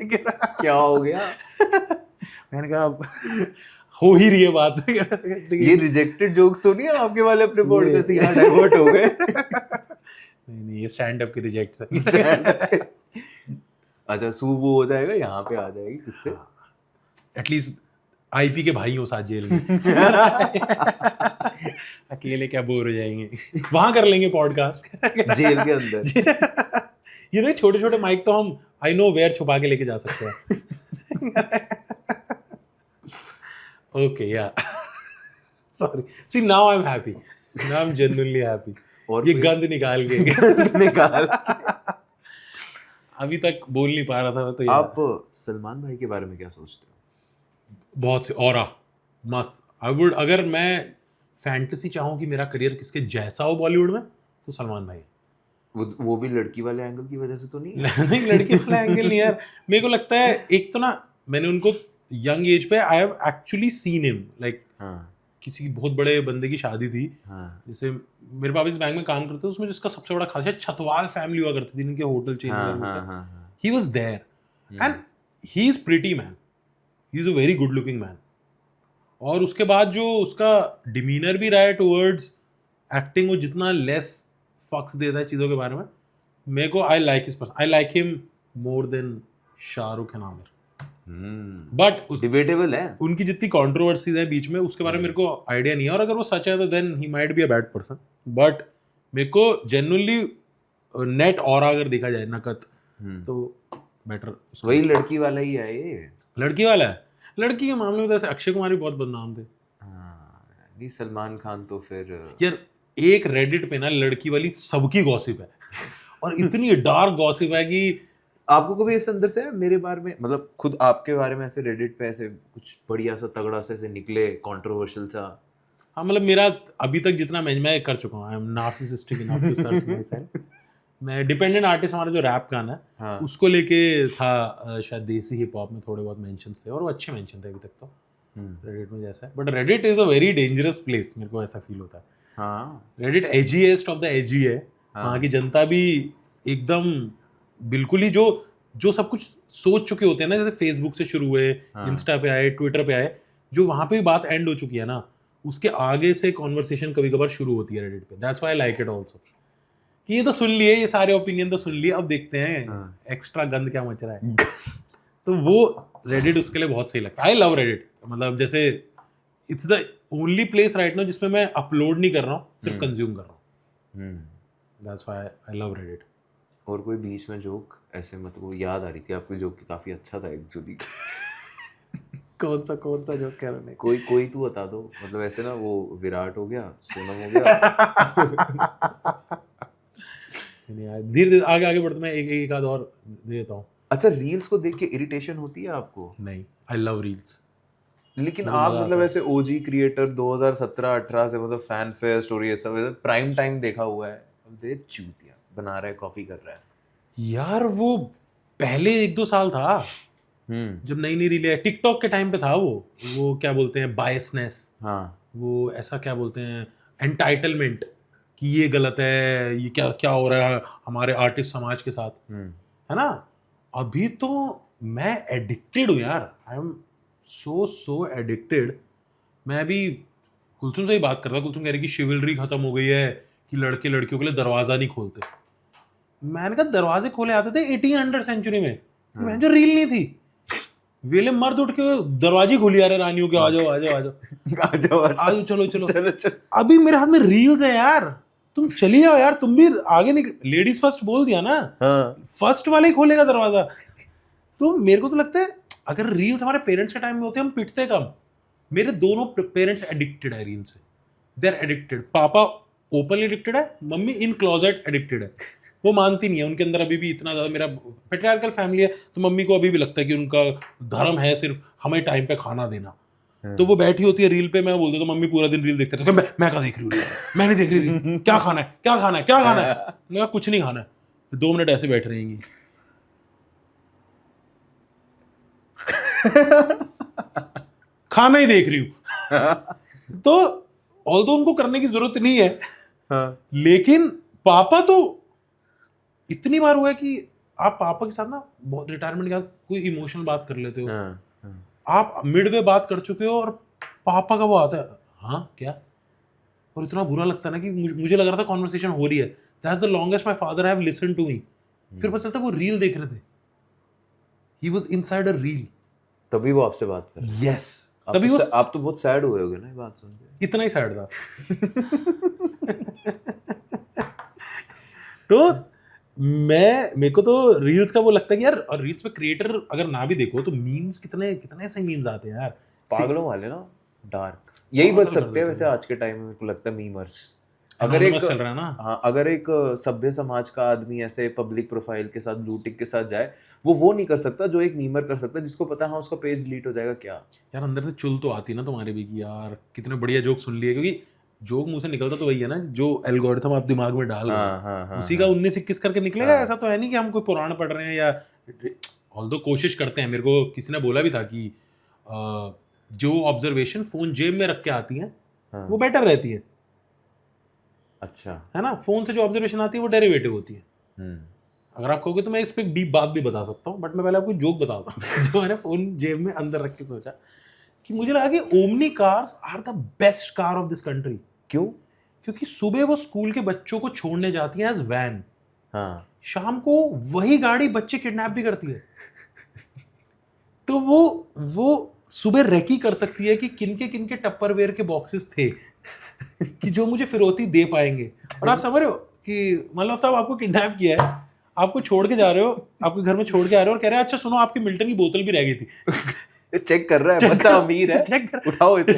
क्या हो गया? मैंने कहा अब हो ही रही है बात. ये रिजेक्टेड जोक्स तो नहीं है आपके वाले अपने बोर्ड पे से यहाँ डाइवर्ट हो गए? नहीं ये स्टैंड अप की रिजेक्ट है. अच्छा सू वो हो जाएगा, यहाँ पे आ जाएगी इससे. एटलीस्ट आईपी के भाई हो साथ जेल में. अकेले क्या बोर हो जाएंगे, वहां कर लेंगे पॉडकास्ट जेल के अंदर. ये देख छोटे छोटे माइक तो हम आई नो वेयर छुपा के लेके जा सकते हैं. ओके या sorry, see now I am happy, now I am genuinely happy. और ये गंद निकाल के निकाल. अभी तक बोल नहीं पा रहा था तो. आप सलमान भाई के बारे में क्या सोचते हो? बहुत से ऑरा मस्त. आई वुड, अगर मैं फैंटेसी चाहूँ कि मेरा करियर किसके जैसा हो बॉलीवुड में, तो सलमान भाई. वो भी लड़की वाले एंगल की वजह से तो नहीं? नहीं लड़की वाला एंगल नहीं यार. मेरे को लगता है एक तो ना, मैंने उनको यंग एज पे I have actually seen him like. किसी बहुत बड़े बंदे की शादी थी. जैसे मेरे पापा इस बैंक में काम करते थे, उसमें जिसका सबसे बड़ा खासियत छतवाल फैमिली हुआ करती थी, इनके hotel chain. He was there and he is pretty man, he is a very good looking man. और उसके बाद जो उसका डिमीनर भी रहा है टुवर्ड्स एक्टिंग, वो जितना लेस फक्स देता है चीज़ों के बारे में, मेरे को I like his person. I like him more than Shahrukh and Aamir. But debatable है उनकी जितनी कंट्रोवर्सीज है बीच में, उसके बारे में मेरे को आइडिया नहीं है. और अगर वो सच है तो then he might be a bad person. But मेरे को जेन्युइनली नेट और अगर देखा जाए नकद, तो बेटर वही लड़की वाला ही है. ये लड़की वाला है. लड़की के मामले में तो ऐसे अक्षय कुमार भी बहुत बदनाम थे. नहीं सलमान खान तो फिर यार एक रेडिट पे ना लड़की वाली सबकी गॉसिप है और इतनी डार्क गॉसिप है कि आपको कभी ऐसे अंदर से मेरे बारे में, मतलब खुद आपके बारे में ऐसे रेडिट पे ऐसे कुछ बढ़िया सा तगड़ा सा ऐसे निकले कंट्रोवर्शियल सा? हाँ मतलब मेरा अभी तक जितना मैं कर चुका हूँ, I am narcissistic enough to search myself. मैं डिपेंडेंट आर्टिस्ट, हमारा जो रैप गाना है, हाँ. उसको लेके था. शायद देसी हिप हॉप में थोड़े बहुत मेंशंस थे और वो अच्छे मेंशन थे अभी तक तो रेडिट में जैसा है. But Reddit is a very dangerous place, मेरे को ऐसा फील होता है. हाँ, रेडिट एजीएस्ट ऑफ द एजी है. वहाँ की जनता भी एकदम बिल्कुल ही जो सब कुछ सोच चुके होते हैं ना, जैसे फेसबुक से शुरू हुए, इंस्टा पे आए, ट्विटर पे आए, जो वहाँ पे भी बात एंड हो चुकी है ना, उसके आगे से कॉन्वर्सेशन कभी कभार शुरू होती है रेडिट पे. That's why I like it also. कि ये तो सुन लिए, ये सारे ओपिनियन तो सुन लिए, अब देखते हैं एक्स्ट्रा गंद क्या मच रहा है. तो वो रेडिट उसके लिए बहुत सही लगता है. I love Reddit. मतलब जैसे it's the only place right now जिसमें मैं अपलोड नहीं कर रहा हूँ, सिर्फ कंज्यूम कर रहा हूँ. That's why I love Reddit. और कोई बीच में जोक ऐसे, मतलब वो याद आ रही थी आपकी जोक काफी अच्छा था एक्चुअली. कौन सा जोक कह रहे हैं? कोई तू बता दो. मतलब ऐसे ना, वो विराट हो गया, सोनम हो गया. धीरे धीरे आगे बढ़ते मैं एक आध और दे देता हूँ. अच्छा, रील्स को देख के इरिटेशन होती है आपको? नहीं, आई लव रील्स. लेकिन आप मतलब ऐसे ओजी क्रिएटर 2017-18 से, मतलब फैन फेस्ट और ये सब प्राइम टाइम देखा हुआ है, अब दे चूतिया बना रहा है, कॉपी कर रहा है. यार वो पहले 1-2 साल था जब नई रील है, टिकटॉक के टाइम पे था वो क्या बोलते हैं, बायसनेस. हाँ, वो ऐसा क्या बोलते हैं, एंटाइटलमेंट, कि ये गलत है, ये क्या हो रहा है हमारे आर्टिस्ट समाज के साथ, है ना. अभी तो मैं एडिक्टेड हूँ यार. I am so addicted. मैं अभी कुलसुम से ही बात कर रहा. कुलसुम कह रही कि शिवलरी खत्म हो गई है, कि लड़के लड़कियों के लिए दरवाजा नहीं खोलते. मैंने कहा दरवाजे खोले आते थे 1800 सेंचुरी में, मैं जो रील नहीं थी, वेले मर्द उठ के दरवाजे खोली आ रहे रानियों के, आ जाओ चलो. अभी मेरे हाथ में रील्स है यार, तुम चली जाओ यार, तुम भी आगे निकल. लेडीज फर्स्ट बोल दिया ना, फर्स्ट वाले ही खोलेगा दरवाजा. तो मेरे को तो लगता है अगर रील्स हमारे पेरेंट्स के टाइम में होते, हम पिटते कम. मेरे दोनों पेरेंट्स एडिक्टेड है रील से. They are addicted. पापा ओपनली एडिक्टेड है, मम्मी इन क्लोजेट एडिक्टेड है. वो मानती नहीं है, उनके अंदर अभी भी इतना ज्यादा, मेरा पेट्रियार्कल फैमिली है तो मम्मी को अभी भी लगता है कि उनका धर्म है सिर्फ हमें टाइम पे खाना देना। तो वो बैठी होती है रील पे, मैं बोलता तो मम्मी पूरा दिन रील देखते रहते, मैं क्या देख रही हूँ, मैं नहीं देख रही रील, क्या खाना है क्या खाना है क्या खाना है, मैंने कहा कुछ नहीं खाना है, 2 मिनट ऐसे बैठ रहेंगी। खाना ही देख रही हूँ। तो ऑल्दो उनको करने की जरूरत नहीं है, लेकिन पापा तो इतनी बार हुआ है कि आप पापा के साथ ना बहुत रिटायरमेंट के बाद कोई इमोशनल बात कर लेते हो, आप मिडवे बात कर चुके हो और पापा का वो आता है, हाँ क्या, और इतना बुरा लगता है ना कि मुझे लग रहा था कॉन्वर्सेशन हो रही है, that's the longest my father have listened to me. फिर पता चलता है वो रील देख रहे थे, he was inside a reel, तभी वो आपसे बात कर रहे हैं। यस, तभी वो आप तो बहुत सैड हुए होगे ना ये बात सुन के। इतना ही सैड था। तो मेरे को तो रील्स का वो लगता है कि यार, और रील्स पे क्रिएटर अगर ना भी देखो तो मीम्स कितने कितने सही मीम्स आते हैं यार, पागलों वाले ना, डार्क यही बच सकते हैं वैसे आज के टाइम में, मेरे को लगता है मीमर्स। अगर एक चल रहा है ना, हाँ, अगर एक सभ्य समाज का आदमी ऐसे पब्लिक प्रोफाइल के साथ ब्लू टिक के साथ जाए, वो नहीं कर सकता जो एक मीमर कर सकता है, जिसको पता है हाँ उसका पेज डिलीट हो जाएगा। क्या यार अंदर से चुल तो आती ना तुम्हारे भी कि यार कितने बढ़िया जोक सुन लिए, क्योंकि जोक मुंह से निकलता तो वही है ना जो एल्गोरिथम आप दिमाग में डाल रहे हो, उसी का 19-21 करके निकलेगा। ऐसा तो है नहीं कि हम कोई पुराण पढ़ रहे हैं, या ऑल्दो कोशिश करते हैं। मेरे को किसी ने बोला भी था कि जो ऑब्जर्वेशन फोन जेब में रख के आती है वो बेटर रहती है। अच्छा है ना, फोन से जो ऑब्जर्वेशन आती है वो डेरिवेटिव होती है। अगर आप कहोगे तो मैं इस पे डीप बात भी बता सकता हूँ, बट मैं पहले आपको जोक बताता हूँ जो मैंने फोन जेब में अंदर रख के सोचा कि मुझे लगा कि Omni cars are the best car of this country. क्यों? क्योंकि सुबह वो स्कूल के बच्चों को छोड़ने जाती है एज वैन, शाम को वही गाड़ी बच्चे किडनैप भी करती है। तो वो सुबह रेकी कर सकती है कि किनके टप्परवेयर के बॉक्सेस थे कि जो मुझे फिरौती दे पाएंगे। और आप समझ रहे हो कि मतलब साहब आपको किडनैप किया है, आपको छोड़ के जा रहे हो, आपके घर में छोड़ के आ रहे हो और कह रहे हैं अच्छा सुनो आपकी मिल्टन की बोतल भी रह गई थी। चेक कर रहा है, बच्चा अमीर है, चेक कर, उठाओ इसे।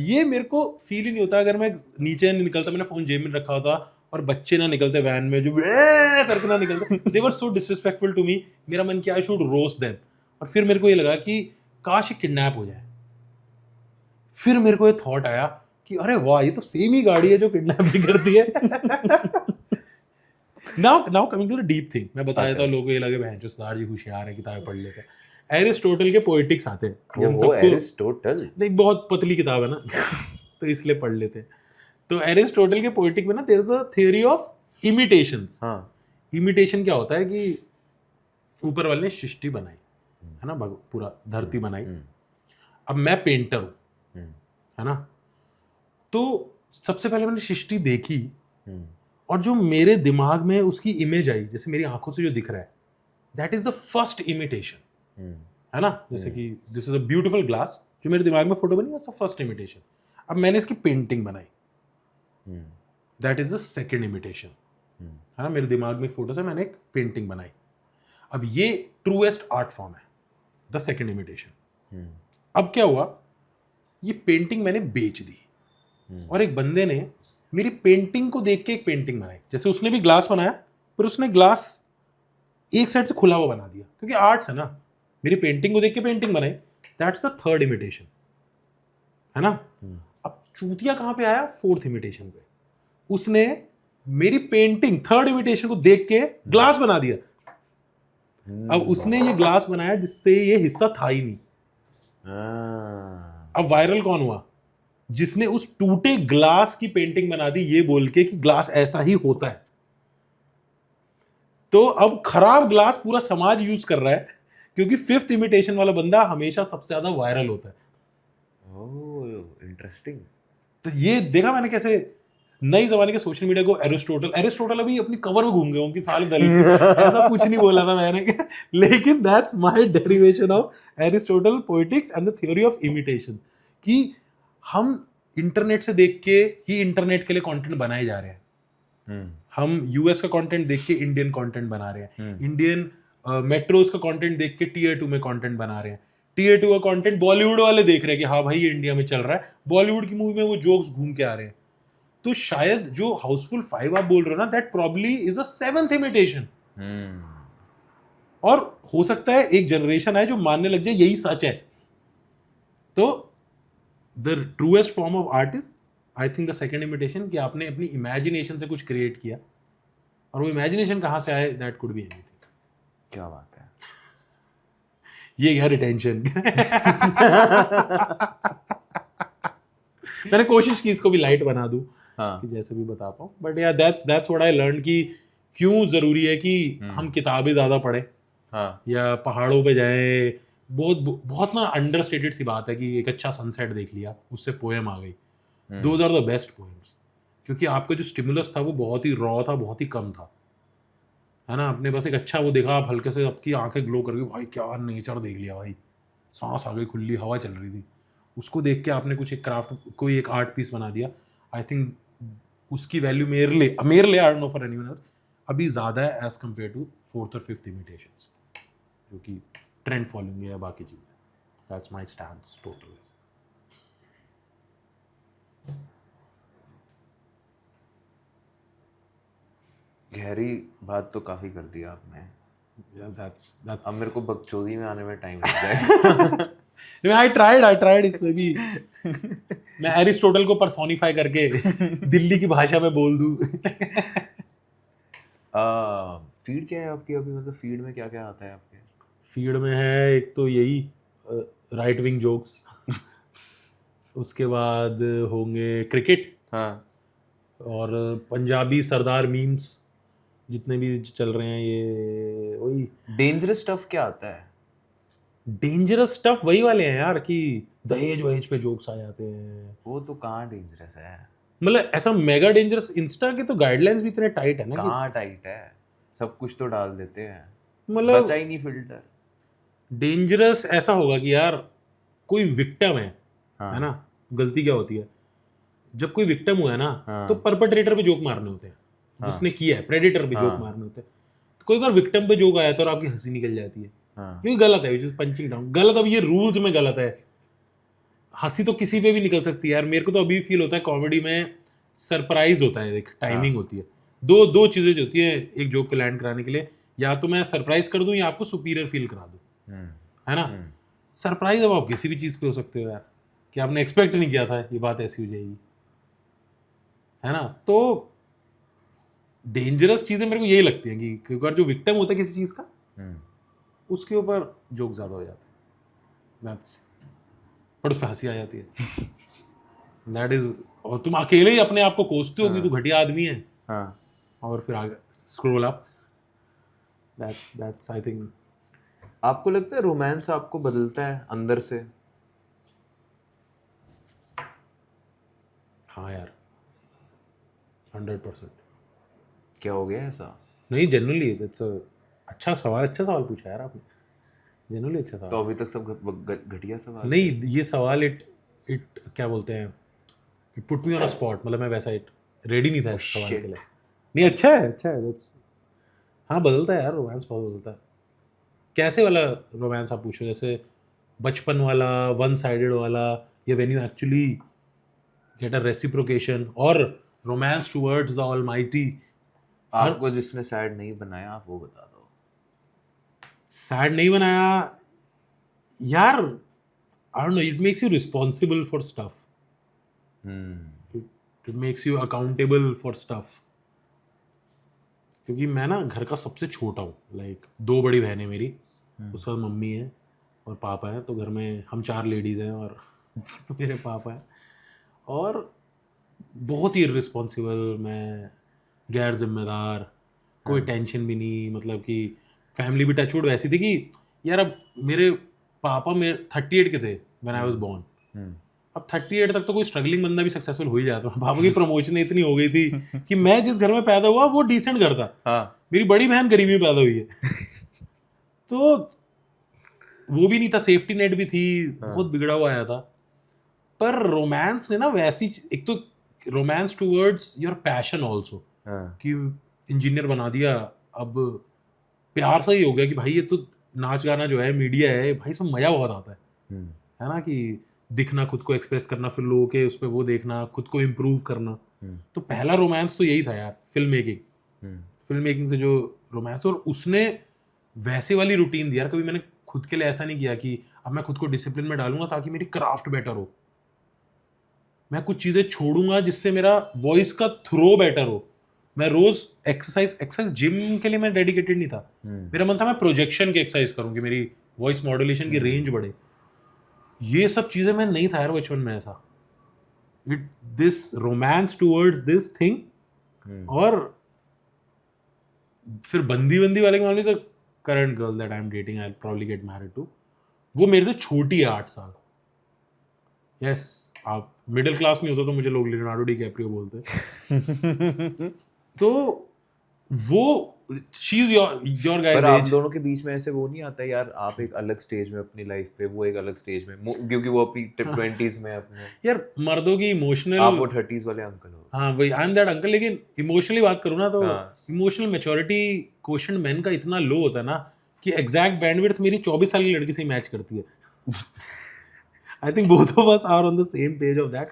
ये मेरे को फील ही नहीं होता अगर मैं नीचे नहीं निकलता, मैंने फोन जेब में रखा होता और बच्चे ना निकलते वैन में जो करके ना निकलते, दे वर सो डिसरिस्पेक्टफुल टू मी। मेरा मन किया आई शुड रोस्ट देम, और फिर मेरे को ये लगा कि काश ये किडनैप हो जाए। फिर मेरे को ये थॉट आया कि अरे वाह ये तो सेम ही गाड़ी है जो किडनैप भी करती है। Now coming to the deep thing, मैं बताया था लोगों को ये लगे बहन जो सरदार जी होशियार है, किताबें पढ़ लेते हैं। एरिस्टोटल के पोएटिक्स आते हैं। वो एरिस्टोटल नहीं, बहुत पतली किताब है ना तो इसलिए पढ़ लेते हैं। तो एरिस्टोटल के पोएटिक में ना there is a theory of imitations. Imitation क्या होता है कि ऊपर वाले ने सृष्टि बनाई है ना, पूरा धरती बनाई, अब मैं पेंटर हूं है ना, तो सबसे पहले मैंने सृष्टि देखी और जो मेरे दिमाग में उसकी इमेज आई, जैसे मेरी आंखों से जो दिख रहा है, that is the first imitation है ना। जैसे कि this is a beautiful glass, जो मेरे दिमाग में फोटो बनी, दैट्स द फर्स्ट इमिटेशन। अब मैंने इसकी पेंटिंग बनाई, that is the second imitation है ना। मेरे दिमाग में एक फोटो से मैंने एक पेंटिंग बनाई, अब ये ट्रूएस्ट आर्ट फॉर्म है, द सेकंड इमिटेशन। अब क्या हुआ, ये पेंटिंग मैंने बेच दी और एक बंदे ने मेरी पेंटिंग को देख के एक पेंटिंग बनाई। जैसे उसने भी ग्लास बनाया, पर उसने ग्लास एक साइड से खुला हुआ बना दिया, क्योंकि आर्ट्स है ना। मेरी पेंटिंग को देख के पेंटिंग बनाई, दैट्स द थर्ड इमिटेशन है ना। अब चूतिया कहां पे आया, फोर्थ इमिटेशन पे। उसने मेरी पेंटिंग थर्ड इमिटेशन को देख के ग्लास बना दिया। अब उसने ये ग्लास बनाया जिससे ये हिस्सा था ही नहीं। अब वायरल कौन हुआ, जिसने उस टूटे ग्लास की पेंटिंग बना दी ये बोल के कि ग्लास ऐसा ही होता है। तो अब खराब ग्लास पूरा समाज यूज कर रहा है, क्योंकि फिफ्थ इमिटेशन वाला बंदा हमेशा सबसे ज्यादा वायरल होता है। Oh interesting. तो ये देखा मैंने कैसे नई जमाने के सोशल मीडिया को एरिस्टोटल अभी अपनी कवर में घूम गए, उनकी साल दलित ऐसा कुछ नहीं बोला था मैंने लेकिन that's my derivation of Aristotle poetics and the theory of imitation, कि हम इंटरनेट से देख के ही इंटरनेट के लिए कंटेंट बनाए जा रहे हैं। हम यूएस का कंटेंट देख के इंडियन कंटेंट बना रहे हैं, इंडियन मेट्रोज का कंटेंट देख के टियर 2 में कंटेंट बना रहे हैं, टियर 2 का कंटेंट बॉलीवुड वाले देख रहे हैं कि हाँ भाई ये इंडिया में चल रहा है, बॉलीवुड की मूवी में वो जोक्स घूम के आ रहे हैं। तो शायद जो हाउसफुल 5 आप बोल रहे हो ना, that probably is a 7th imitation. और हो सकता है एक जनरेशन आए जो मानने लग जाए यही सच है। तो the truest form of art is, I think, the second imitation, कि आपने अपनी इमेजिनेशन से कुछ क्रिएट किया, और वो इमेजिनेशन कहां से आए, दैट कुड बी एनीथिंग। क्या बात है। ये क्या रिटेंशन। मैंने कोशिश की इसको भी लाइट बना दूं, हाँ कि जैसे भी बता पाऊं, बट या दैट्स व्हाट आई लर्न, कि क्यों जरूरी है कि हम किताबें ज्यादा पढ़ें, हाँ या पहाड़ों पे जाएं। बहुत बहुत ना अंडरस्टेटेड सी बात है कि एक अच्छा सनसेट देख लिया, उससे पोएम आ गई। Those are the best poems, क्योंकि आपका जो स्टिमुलस था वो बहुत ही रॉ था, बहुत ही कम था, है ना। आपने बस एक अच्छा वो देखा, आप हल्के से आपकी आंखें ग्लो कर गई, भाई क्या नेचर देख लिया भाई, सांस आ गई, खुली हवा चल रही थी, उसको देख के आपने कुछ एक क्राफ्ट, कोई एक आर्ट पीस बना दिया। आई थिंक उसकी वैल्यू मेरे लिए आई don't know for anyone else, अभी ज़्यादा है एज कम्पेयर टू 4th और 5th इमिटेशंस, जो कि ट्रेंड फॉलोइंग है या बाकी चीज़ें। That's my stands total. गहरी बात तो काफी कर दिया आपने। अब मेरे को बकचोदी में आने में टाइम लग जाएगा। आई ट्राइड इसमें भी मैं एरिस्टोटल को पर्सोनिफाई करके दिल्ली की भाषा में बोल दूं। फीड क्या है आपकी अभी, मतलब फीड में क्या क्या आता है आपके? फीड में है एक तो यही राइट विंग जोक्स, उसके बाद होंगे क्रिकेट, हाँ और पंजाबी सरदार मीम्स जितने भी चल रहे हैं, ये वही। डेंजरस स्टफ क्या आता है? डेंजरस स्टफ वही वाले हैं यार, कि दहेज वहेज पे जोक्स आ जाते हैं। वो तो कहाँ डेंजरस है, मतलब ऐसा मेगा डेंजरस, इंस्टा के तो गाइडलाइंस भी इतने टाइट है ना, कहाँ टाइट है, सब कुछ तो डाल देते हैं, मतलब बचा ही नहीं फिल्टर। डेंजरस ऐसा होगा कि यार कोई विक्टिम है, हाँ है ना, गलती क्या होती है, जब कोई विक्टिम हुआ है ना, हाँ तो परपेट्रेटर पे जोक मारने होते हैं, हाँ जिसने किया है, प्रेडेटर पे जोक हाँ मारने होते हैं। तो कोई बार विक्टिम पे जोक आया था और आपकी हंसी निकल जाती है, हाँ क्योंकि गलत है, विच पंचिंग डाउन गलत। अब ये रूल्स में गलत है, हंसी तो किसी पे भी निकल सकती है यार। मेरे को तो अभी फील होता है कॉमेडी में सरप्राइज होता है, एक टाइमिंग होती है। दो चीजें जो होती है एक जोक को लैंड कराने के लिए, या तो मैं सरप्राइज कर दूं या आपको सुपीरियर फील करा दूं, है ना। सरप्राइज अब आप किसी भी चीज पे हो सकते हो यार, कि आपने एक्सपेक्ट नहीं किया था ये बात ऐसी हो जाएगी, है ना। तो डेंजरस चीजें मेरे को यही लगती हैं कि अगर जो विक्टिम होता है किसी चीज का, उसके ऊपर जोक ज्यादा हो जाता है, दैट्स, पर उस पर हंसी आ जाती है। दैट इज, और तुम अकेले ही अपने आप को कोसते हो कि तू घटिया आदमी है, हाँ। और फिर आगे scroll up. That's I think. आपको लगता है रोमांस आपको बदलता है अंदर से? हाँ यार, 100%। क्या हो गया ऐसा? नहीं, जनरली दैट्स अच्छा सवाल पूछा यार आपने, जनरली अच्छा सवाल। तो अभी तक सब घटिया सवाल है। नहीं, ये सवाल इट क्या बोलते हैं, it put me on a spot, मतलब मैं वैसा रेडी नहीं था इस सवाल के लिए। नहीं, अच्छा है दैट्स, हाँ बदलता है यार, रोमांस बहुत बदलता है। कैसे वाला रोमांस आप पूछो, जैसे बचपन वाला, वन साइडेड वाला, या when you actually get a reciprocation, और रोमांस टुवर्ड्स द ऑलमाइटी। आपको जिसने सैड नहीं बनाया आप वो बता दो। सैड नहीं बनाया यार, आई don't know, it makes you responsible for stuff, it makes you accountable for stuff. क्योंकि मैं ना घर का सबसे छोटा हूँ, लाइक 2 बड़ी बहनें मेरी, उसके बाद मम्मी है और पापा है, तो घर में हम 4 लेडीज़ हैं और मेरे पापा हैं, और बहुत ही इररिस्पॉन्सिबल मैं, गैर जिम्मेदार, कोई टेंशन भी नहीं, मतलब कि फैमिली भी टचवुड वैसी थी कि यार, अब मेरे पापा मेरे 38 के थे व्हेन आई वाज बोर्न, अब 38 तक तो कोई स्ट्रगलिंग बंदा भी सक्सेसफुल हो ही जाता था। पापा की प्रमोशन इतनी हो गई थी कि मैं जिस घर में पैदा हुआ वो डिसेंट घर था, हाँ। मेरी बड़ी बहन गरीबी में पैदा हुई है। तो वो भी नहीं था, सेफ्टी नेट भी थी, बहुत बिगड़ा हुआ आया था। पर रोमांस ने ना वैसी, एक तो romance towards your passion also, कि इंजीनियर बना दिया, अब प्यार सा ही हो गया कि भाई ये तो नाच गाना जो है, मीडिया है भाई, इसमें मजा बहुत आता है ना, कि दिखना, खुद को एक्सप्रेस करना, फिर लोगों के उस पर वो देखना, खुद को इम्प्रूव करना, तो पहला रोमांस तो यही था यार, फिल्म मेकिंग से जो रोमांस, और उसने वैसे वाली रूटीन दी यार। कभी मैंने खुद के लिए ऐसा नहीं किया कि अब मैं खुद को डिसिप्लिन में डालूंगा ताकि मेरी क्राफ्ट बेटर हो, मैं कुछ चीजें छोड़ूंगा जिससे मेरा वॉइस का थ्रो बेटर हो। मैं रोज एक्सरसाइज जिम के लिए मैं डेडिकेटेड नहीं था, मेरा मन था मैं प्रोजेक्शन की एक्सरसाइज करूं कि मेरी वॉइस मॉड्यूलेशन की रेंज बढ़े। ये सब चीजें मैं नहीं था यार बचपन में ऐसा। This romance towards this thing, और फिर बंदी वाले के मामले, तो current girl that I am dating I probably get married to, वो मेरे से छोटी है 8 साल। यस, आप मिडिल क्लास में होता तो मुझे लोग लियोनार्डो डिकैप्रियो बोलते। तो वो शी इज योर गाइस पर आप एज। दोनों के बीच में ऐसे वो नहीं आता यार, आप एक अलग स्टेज में अपनी लाइफ पे, वो एक अलग स्टेज में, क्योंकि वो अपनी 20s में अपने, यार मर्दों की इमोशनल, आप वो 30s वाले अंकल हो। हाँ वही, आई एम दैट अंकल। लेकिन इमोशनली बात करूँ ना तो हाँ। इमोशनल मैच्योरिटी क्वोशंट मेन का इतना लो होता है ना कि एग्जैक्ट बैंडविड्थ मेरी 24 साल की लड़की से ही मैच करती है। I think both of us are on the same page of that.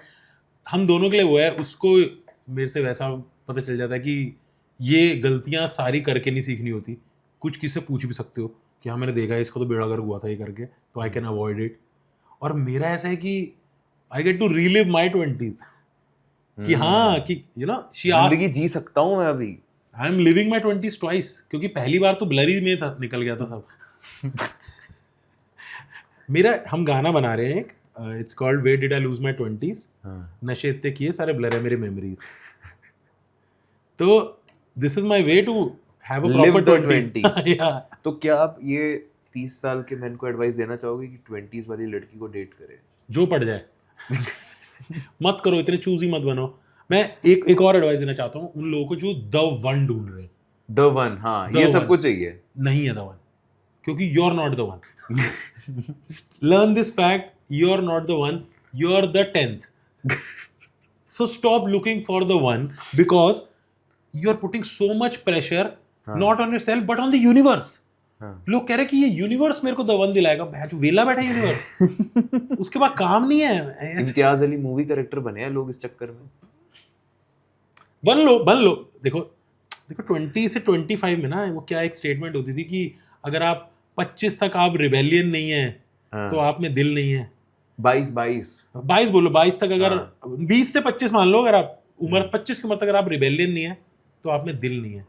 हम दोनों के लिए वो है, उसको मेरे से वैसा पता चल जाता है कि ये गलतियां सारी करके नहीं सीखनी होती, कुछ किससे पूछ भी सकते हो कि हाँ मैंने देखा है इसको तो बेड़ा गर्क हुआ था ये करके, तो आई कैन अवॉइड इट। और मेरा ऐसा है कि I get to relive my 20s कि हाँ कि यू नो शी आस्क्ड, जिंदगी जी सकता हूँ मैं अभी, I am living my 20s twice, क्योंकि पहली बार तो ब्लरी में था, निकल गया था सब। मेरा, हम गाना बना रहे हैं एक, it's called where did I lose my 20s। नशे इतने किए सारे ब्लर है मेरे मेमोरीज। तो this is my way to have a Live proper the 20s। 20s। तो क्या आप ये 30 साल के मैन को एडवाइस देना चाहोगे कि 20s वाली लड़की को डेट करे? जो पड़ जाए। मत करो, इतने चूजी मत बनो। मैं एक और एडवाइस देना चाहता हूँ उन लोगों को जो द वन ढूंढ रहे हैं। द वन, हाँ, ये सबको चाहिए। नहीं है द वन, क्योंकि you are not the one. Learn this fact, you are not the one, you are the 10th। So stop looking for the one, because you are putting so much pressure not on yourself but on the universe. लोग कह रहे कि ये universe मेरे को the one दिलाएगा, भैंस वेला बैठा यूनिवर्स। उसके बाद काम नहीं है। इम्तियाज अली मूवी कैरेक्टर बने हैं लोग इस चक्कर में। बन लो। देखो 20 से 25 में ना वो क्या एक स्टेटमेंट होती थी कि अगर आप 25 तक आप रिबेलियन नहीं है तो आप में दिल नहीं है। 22 बोलो, 22 तक अगर 20 से 25 मान लो, अगर आप उम्र 25 की उम्र तक अगर आप रिबेलियन नहीं है तो आप में दिल नहीं है।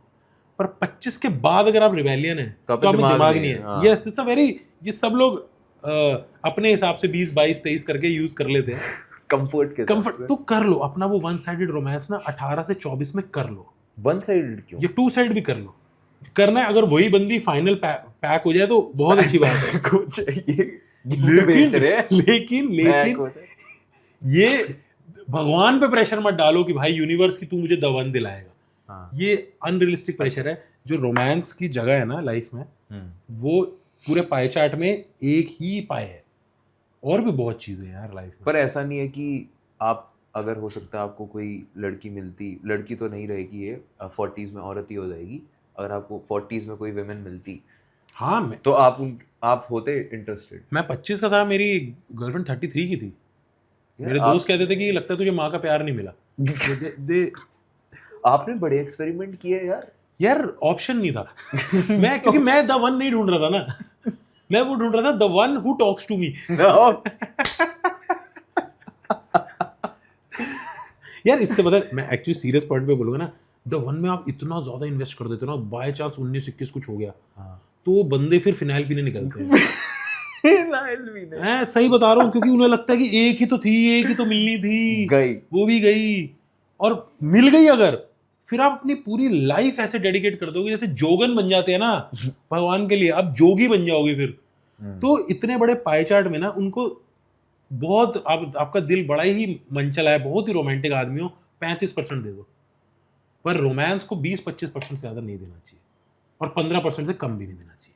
पर 25 के बाद अगर आप रिबेलियन है तो आप में दिमाग नहीं है। यस, इट्स अ वेरी, ये सब लोग अपने हिसाब से 20 22 23 करके यूज कर लेते हैं कंफर्ट। तो कर लो अपना वो वन साइडेड रोमांस ना 18 से 24 में कर लो। वन साइडेड क्यों? ये टू साइड भी कर लो, करना है। अगर वही बंदी फाइनल पैक हो जाए तो बहुत अच्छी बात है। कुछ लेकिन ये भगवान पे प्रेशर मत डालो कि भाई यूनिवर्स की तू मुझे द वन दिलाएगा। ये अनरियलिस्टिक प्रेशर है। जो रोमांस की जगह है ना लाइफ में, वो पूरे पाई चार्ट में एक ही पाए है, और भी बहुत चीजें हैं यार लाइफ में। पर ऐसा नहीं है कि आप, अगर हो सकता है आपको कोई लड़की मिलती, लड़की तो नहीं रहेगी ये, 40s में औरत ही हो जाएगी, अगर आपको 40s में कोई विमेन मिलती, हाँ तो आप होते इंटरेस्टेड? मैं 25 का था, मेरी गर्लफ्रेंड 33 की थी। मेरे दोस्त कहते थे कि लगता है तुझे माँ का प्यार नहीं मिला। आपने बड़े एक्सपेरिमेंट किए यार ऑप्शन नहीं था। क्योंकि मैं द वन नहीं ढूंढ रहा था ना, मैं वो ढूंढ रहा था the one who talks to me. यार इससे पता है, मैं एक्चुअली सीरियस पॉइंट पे बोलूंगा ना, द वन में आप इतना ज्यादा इन्वेस्ट कर देते हो ना, बाय चांस 19-21 कुछ हो गया, तो वो बंदे फिर फिनाइल पीने निकलते हैं। मैं सही बता रहा हूँ, क्योंकि उन्हें लगता है कि एक ही तो थी, एक ही तो मिलनी थी, गई, वो भी गई, और मिल गई अगर, फिर आप अपनी पूरी लाइफ ऐसे डेडिकेट कर दोगे जैसे जोगन बन जाते हैं ना भगवान के लिए, आप जोगी बन जाओगे फिर। तो इतने बड़े पाई चार्ट में ना उनको बहुत, आपका दिल बड़ा ही मनचला है, बहुत ही रोमांटिक आदमी हो, 35% दे दो, पर रोमांस को 20-25% से ज्यादा नहीं देना चाहिए, और 15% से कम भी नहीं देना चाहिए।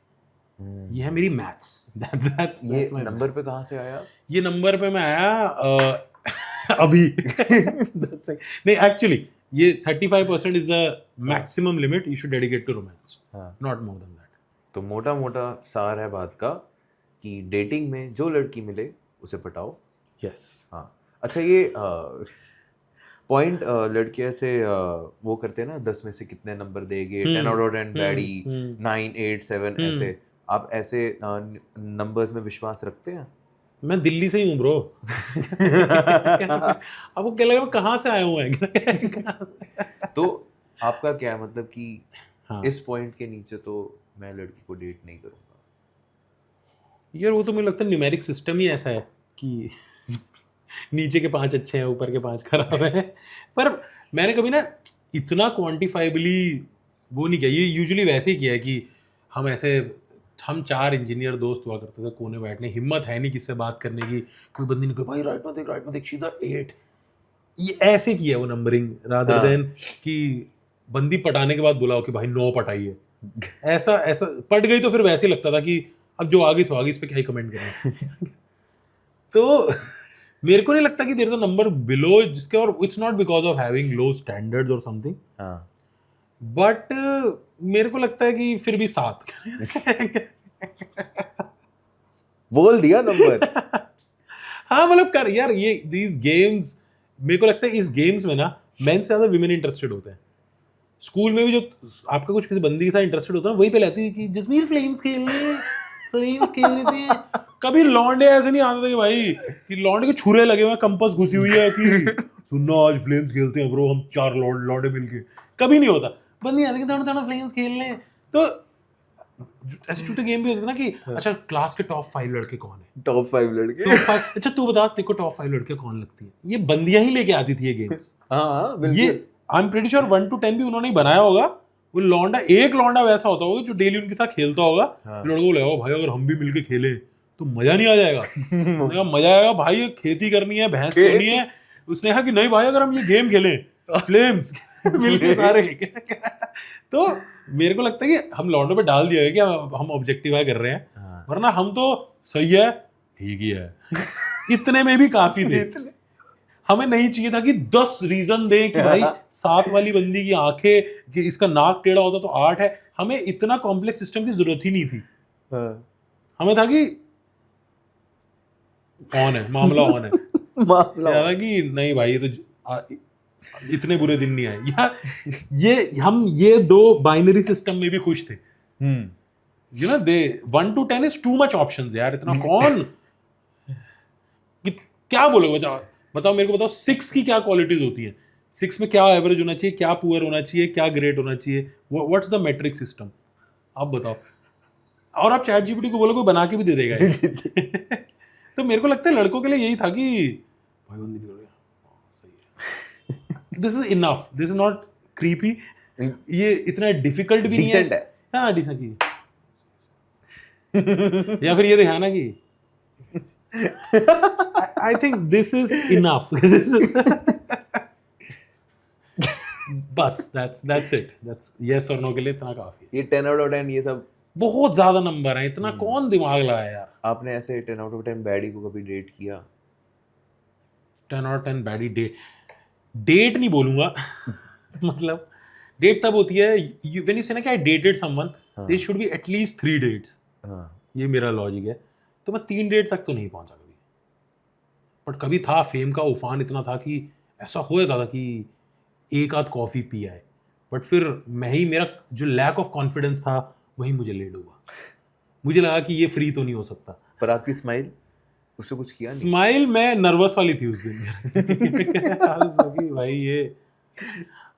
ये है मेरी मैथ्स। ये नंबर पे कहाँ से आया? ये नंबर पे मैं आया अभी। नहीं एक्चुअली ये 35% is the maximum limit you should dedicate to romance, not more than that. तो मोटा मोटा सार है बात का कि डेटिंग में जो लड़की मिले उसे पटाओ। यस। हाँ, अच्छा, ये पॉइंट लड़के ऐसे वो करते हैं ना 10 में से कितने नंबर देंगे, 10 आउट ऑफ 10 बैडी, 9, 8, 7 ऐसे। आप ऐसे नंबर्स में विश्वास रखते हैं? मैं दिल्ली से ही हूँ ब्रो। आपको क्या लग रहा है कहाँ से आया हूँ मैं? तो आपका क्या है मतलब कि हाँ इस पॉइंट के नीचे तो मैं लड़की को डेट नहीं करूंगा? यार वो तो मुझे लगता है न्यूमेरिक सिस्टम ही ऐसा है कि नीचे के 5 अच्छे हैं, ऊपर के 5 खराब हैं। पर मैंने कभी ना इतना क्वांटिफाइबली वो नहीं किया। ये यूजुअली वैसे ही किया है कि हम 4 इंजीनियर दोस्त हुआ करते थे कोने बैठने, हिम्मत है नहीं किससे बात करने की, कोई बंदी निकल भाई राइट में देख शीज़ 8। ये ऐसे किया वो नंबरिंग रादर देन कि बंदी पटाने के बाद बुलाओ कि भाई 9 पटाइए। ऐसा पट गई तो फिर वैसे ही लगता था कि अब जो आगे सो आगे, इस पे क्या ही कमेंट करना। तो मेरे को नहीं लगता कि there is a number below जिसके, और it's not because of having low standards और समथिंग, बट मेरे को लगता है कि फिर भी 7 बोल दिया नंबर। हाँ मतलब कर यार, ये दीज गेम्स मेरे को लगता है इस गेम्स में ना मेन से ज्यादा विमेन इंटरेस्टेड होते हैं। स्कूल में भी जो आपका कुछ किसी बंदी के साथ इंटरेस्टेड होता है वही पहले आती है कि जसवीर फ्लेम्स खेल लेते हैं। कभी लौंडे ऐसे नहीं आते थे कि भाई कि लौंडे के छुरे लगे हुए हैं, कंपास घुसी हुई है कि सुनना आज फ्लेम्स खेलते हैं ब्रो, हम 4 लौंडे मिलके। कभी नहीं होता, बंदी आती है दाना फ्लेम्स खेल लें। तो ऐसे छोटे गेम भी होते थे ना कि अच्छा क्लास के टॉप 5 लड़के कौन है, टॉप 5 लड़के। अच्छा तू बता तेरे को टॉप 5 लड़के कौन लगती है। ये बंदियां ही लेके आती थी ये गेम्स। हाँ बिल्कुल। ये I am pretty sure 1 to 10 भी उन्होंने ही बनाया होगा। वो लौंडा, एक लौंडा वैसा होता होगा जो डेली उनके साथ खेलता होगा। लड़कों को लगा भाई अगर हम भी मिलके खेले तो मजा नहीं आ जाएगा। उसने कहा मजा आएगा भाई, ये खेती करनी है, भैंस चोनी है। उसने कहा कि नहीं भाई अगर हम ये गेम खेलें फ्लेम्स मिलके सारे। तो मेरे को लगता है कि हम लौंडों पे डाल दिया है कि हम ऑब्जेक्टिफाई कर रहे हैं, वरना हम तो सही है ठीक ही है इतने में भी काफी थे। हमें नहीं चाहिए था कि 10 रीजन दे कि भाई 7 वाली बंदी की आंखें, कि इसका नाक टेढ़ा होता तो 8 है। हमें इतना कॉम्प्लेक्स सिस्टम की जरूरत ही नहीं थी। हमें था कि ऑन है मामला, ऑन है मामला था कि नहीं भाई ये तो इतने बुरे दिन नहीं आए यार। हम ये 2 बाइनरी सिस्टम में भी खुश थे। You know they 1 to 10 is too much options यार। इतना कौन क्या बोलोगे, बताओ मेरे को बताओ 6 की क्या क्वालिटीज होती है। 6 में क्या एवरेज होना चाहिए, क्या पुअर होना चाहिए, क्या ग्रेट होना चाहिए, व्हाट्स द मेट्रिक सिस्टम, आप बताओ। और आप चैट जीपीटी को बोलो कोई बना के भी दे देगा। तो मेरे को लगता है लड़कों के लिए यही था कि भाई बंदी निकल गया सही है, this is enough, this is not creepy, ये इतना डिफिकल्ट भी नहीं है। हाँ डिसेंट या फिर ये दिखाना कि I think this is enough. This is बस that's it. That's yes or no के लिए इतना काफी है। ये 10 out of 10 ये सब बहुत ज्यादा नंबर है, इतना कौन दिमाग लगाया यार। आपने ऐसे 10 out of 10 बैडी को कभी डेट किया? 10 out of 10 बैडी डेट नहीं बोलूंगा। मतलब डेट तब होती है when you say ना कि I dated someone, there should be at least 3 dates। ये मेरा लॉजिक है। तो मैं 3 डेट तक तो नहीं पहुंचा कभी, बट कभी था फेम का उफान इतना था कि ऐसा हो जाता था कि एक आध कॉफी पिया है, बट फिर मेरा जो लैक ऑफ कॉन्फिडेंस था वही मुझे ले डूबा। मुझे लगा कि ये फ्री तो नहीं हो सकता। पर आपकी स्माइल, उससे कुछ किया नहीं? स्माइल मैं नर्वस वाली थी उस दिन। भाई ये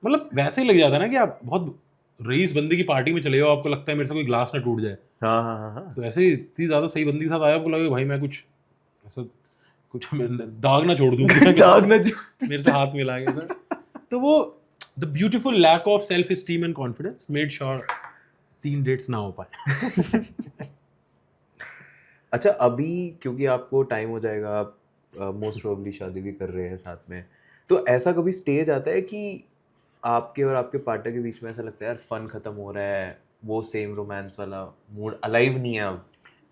मतलब वैसे ही लग जाता है ना कि आप बहुत रईस बंदी की पार्टी में चले हो, आपको लगता है मेरे से कोई ग्लास ना टूट जाए। हाँ। तो ऐसे ही इतनी ज्यादा सही बंदी के साथ आया, आपको लगे भाई मैं कुछ ऐसा कुछ दाग ना छोड़ दूं। दाग ना मेरे से हाथ मिला के। तो वो the beautiful lack of self esteem and confidence made sure 3 dates ना हो पाए। अच्छा अभी क्योंकि आपको टाइम हो जाएगा, आप मोस्ट प्रोबेबली शादी भी कर रहे हैं साथ में, तो ऐसा कभी स्टेज आता है कि आपके और आपके पार्टनर के बीच में ऐसा लगता है यार फन खत्म हो रहा है, वो सेम रोमांस वाला मूड अलाइव नहीं है अब?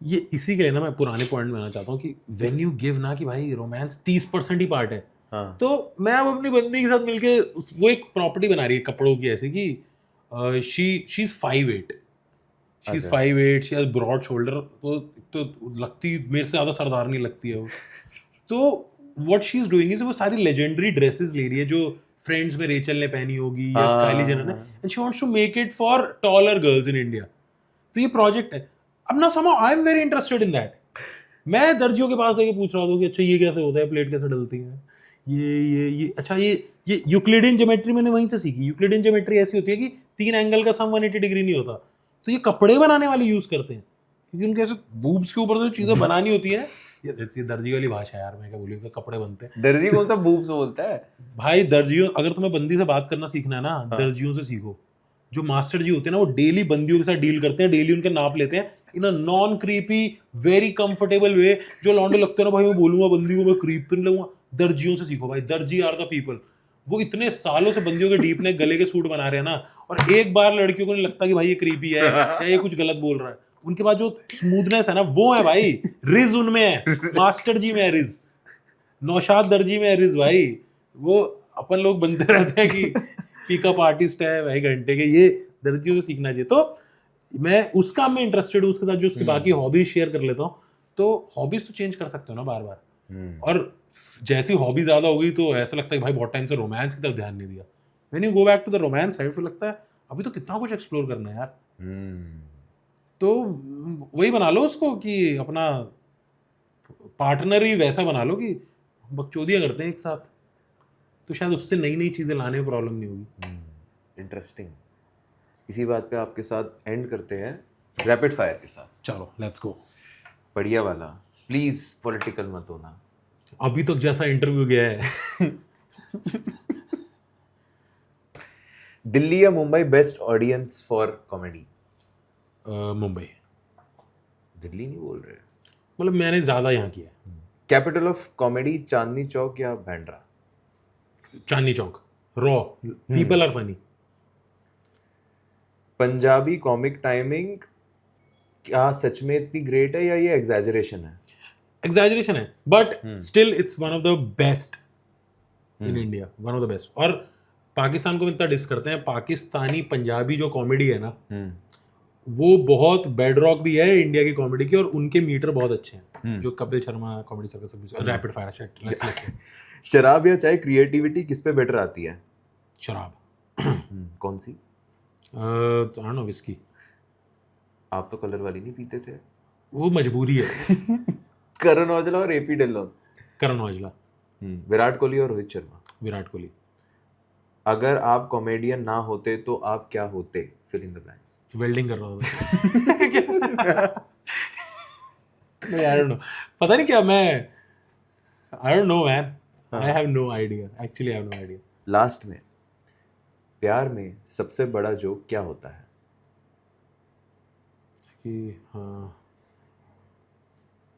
ये इसी के लिए ना मैं पुराने पॉइंट में आना चाहता हूँ कि व्हेन यू गिव ना कि भाई रोमांस 30% ही पार्ट है। हाँ। तो मैं अब अपनी बंदी के साथ मिलके वो एक प्रॉपर्टी बना रही है कपड़ों की ऐसी कि she is 5'8", she is 5'8", she has broad shoulder, तो लगती मेरे से ज़्यादा सरदार नहीं लगती है वो। तो what she is doing is वो सारी लेजेंडरी ड्रेसेस ले रही है जो फ्रेंड्स में रेचल ने पहनी होगी या हाँ, काइली जेनर ने, and she wants to make it for taller girls in India. तो ये प्रोजेक्ट है. अब ना somehow I am very interested in that. मैं दर्जियों के पास जाके पूछ रहा था कि अच्छा ये कैसे होता है, प्लेट कैसे डलती है, ये अच्छा ये यूक्लिडियन ज्योमेट्री मैंने वहीं से सीखी. यूक्लिडियन ज्योमेट्री ऐसी होती है कि 3 एंगल का सम 180 डिग्री नहीं होता. तो ये कपड़े बनाने वाले यूज करते हैं क्योंकि उनके ऐसे बूब्स के ऊपर जो चीजें बनानी होती है. ये दर्जी वाली भाषा यार, मैं क्या बोलूं, तो कपड़े बनते हैं. दर्जी कौन सा बूब्स बोलता है? भाई दर्जियों, अगर तुम्हें बंदी से बात करना सीखना है ना, दर्जियों से सीखो. जो मास्टर जी होते हैं ना, वो डेली बंदियों के साथ डील करते हैं, डेली उनके नाप लेते हैं in a non creepy very comfortable way. जो लौंडे लगते हैं ना, भाई मैं बोलूंगा बंदी को, मैं क्रीप तो नहीं लगूंगा. दर्जियों से सीखो भाई, दर्जी आर द पीपल. वो इतने सालों से बंदियों के डीप नेक गले के सूट बना रहे हैं ना, और एक बार लड़कियों को नहीं लगता कि भाई ये क्रीपी है या ये कुछ गलत बोल रहा है. उनके पास जो स्मूथनेस है ना, वो है भाई. रिज उनमें है, मास्टर जी में है रिज, नौशाद दर्जी में है रिज भाई. वो अपन लोग बनते रहते हैं कि पिकअप आर्टिस्ट है भाई घंटे के, ये दर्जियों से सीखना चाहिए. तो मैं उस काम में इंटरेस्टेड हूँ, उसके साथ जो उसकी बाकी हॉबीज शेयर कर लेता हूँ. तो हॉबीज तो चेंज कर सकते हो ना बार बार. और जैसी हॉबी ज्यादा होगी तो ऐसा लगता है कि भाई बहुत टाइम से रोमांस की तरफ ध्यान नहीं दिया. When you go back to the romance side, फिर लगता है अभी तो कितना कुछ एक्सप्लोर करना है यार. तो वही बना लो उसको कि अपना पार्टनर ही वैसा बना लो कि बकचोदियां करते हैं एक साथ, तो शायद उससे नई नई चीजें लाने में प्रॉब्लम नहीं होगी. इंटरेस्टिंग. इसी बात पे आपके साथ एंड करते हैं रैपिड फायर के साथ. चलो लेट्स गो. बढ़िया वाला. प्लीज पॉलिटिकल मत होना. अभी तक जैसा इंटरव्यू गया है. दिल्ली या Mumbai best audience for comedy? Mumbai. Delhi नहीं बोल रहे. मतलब मैंने ज्यादा यहाँ किया है. Capital of comedy Chandni Chowk या Bandra? Chandni Chowk. Raw people are funny. Punjabi comic timing क्या सच में इतनी ग्रेट है या ये एग्जैजरेशन है? एग्जैजरेशन है, but still it's one of the best in India, one of the best. और पाकिस्तान को इतना डिस करते हैं, पाकिस्तानी पंजाबी जो कॉमेडी है ना, वो बहुत बेड रॉक भी है इंडिया की कॉमेडी की, और उनके मीटर बहुत अच्छे हैं. जो Kapil Sharma comedy circus, rapid fire shit. शराब या चाय क्रिएटिविटी किस पे बेटर आती है? शराब. कौन सी? तो आई डोंट नो, विस्की. आप तो कलर वाली नहीं पीते थे. वो मजबूरी है. करण औजला और एपी ढिल्लों? करण औजला. विराट कोहली और रोहित शर्मा? विराट कोहली. अगर आप कॉमेडियन ना होते तो आप क्या होते? Fill in the blanks. Welding कर रहा होता. नहीं, आई डोंट नो. पता नहीं क्या मैं, I don't know man. I have no idea, actually I have no idea. Last में, प्यार में सबसे बड़ा जोक क्या होता है? कि हाँ,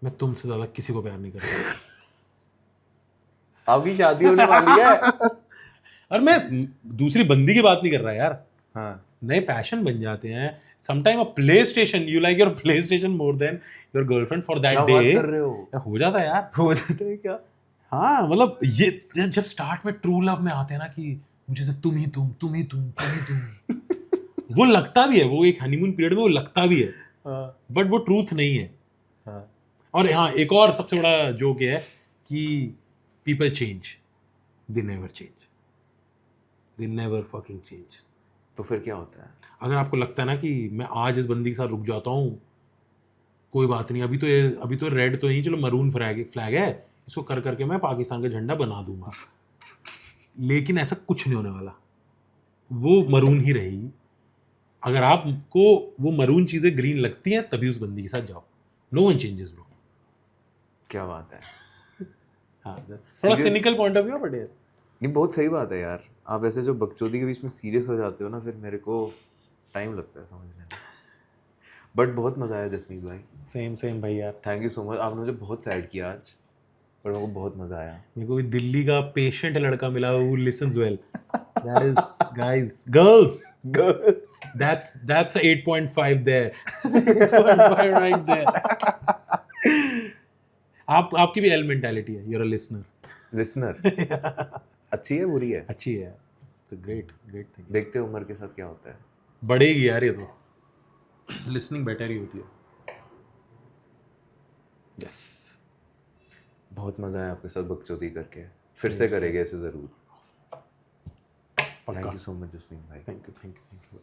मैं तुमसे ज्यादा किसी को प्यार नहीं करता. आपकी शादी होने वाली है. और मैं दूसरी बंदी की बात नहीं कर रहा यार. हाँ. नए पैशन बन जाते हैं. Sometime a play station, you like your play station more than your girlfriend for that day. क्या बात कर रहे हो? हो जाता है यार. हो जाता है क्या? हाँ, मतलब ये जब स्टार्ट में ट्रू लव में आते हैं ना कि मुझे सिर्फ तुम ही तुम, तुम ही तुम, तुम ही तुम. वो लगता भी है, वो एक हनीमून पीरियड में वो लगता भी है, बट वो ट्रूथ नहीं है. और हाँ, एक और सबसे बड़ा जोक है कि people change, they never change, they never fucking change. तो फिर क्या होता है? अगर आपको लगता है ना कि मैं आज इस बंदी के साथ रुक जाता हूँ, कोई बात नहीं, अभी तो रेड तो नहीं, चलो मरून फ्लैग है, इसको कर करके मैं पाकिस्तान का झंडा बना दूंगा. लेकिन ऐसा कुछ नहीं होने वाला, वो मरून ही रहेगी. अगर आपको वो मरून चीजें ग्रीन लगती हैं, तभी उस बंदी के साथ जाओ. No one changes bro. क्या बात है. हाँ, थोड़ा cynical point of view, but नहीं, बहुत सही बात है यार. आप ऐसे जो बकचोदी के बीच में सीरियस हो जाते हो ना, फिर मेरे को टाइम लगता है समझने में. बट बहुत मजा आया जसमीत भाई. सेम भाई यार. Thank you so much. आपने मुझे बहुत सैड किया आज, पर मेरे को बहुत मजा आया. मेरे को भी दिल्ली का पेशेंट लड़का मिला who listens well. That is, guys, girls, that's a 8.5 there. 8.5 right there. आपकी भी एल मेंटालिटी है, you're a listener. लिसनर. अच्छी है बुरी है? अच्छी है. It's a great thing. देखते उम्र के साथ क्या होता है. बढ़ेगी यार ये तो. लिसनिंग बेटर ही होती है. यस. बहुत मजा आया आपके साथ बकचोदी करके. फिर से करेंगे ऐसे जरूर. Thank you so much Jasmeen भाई। Thank you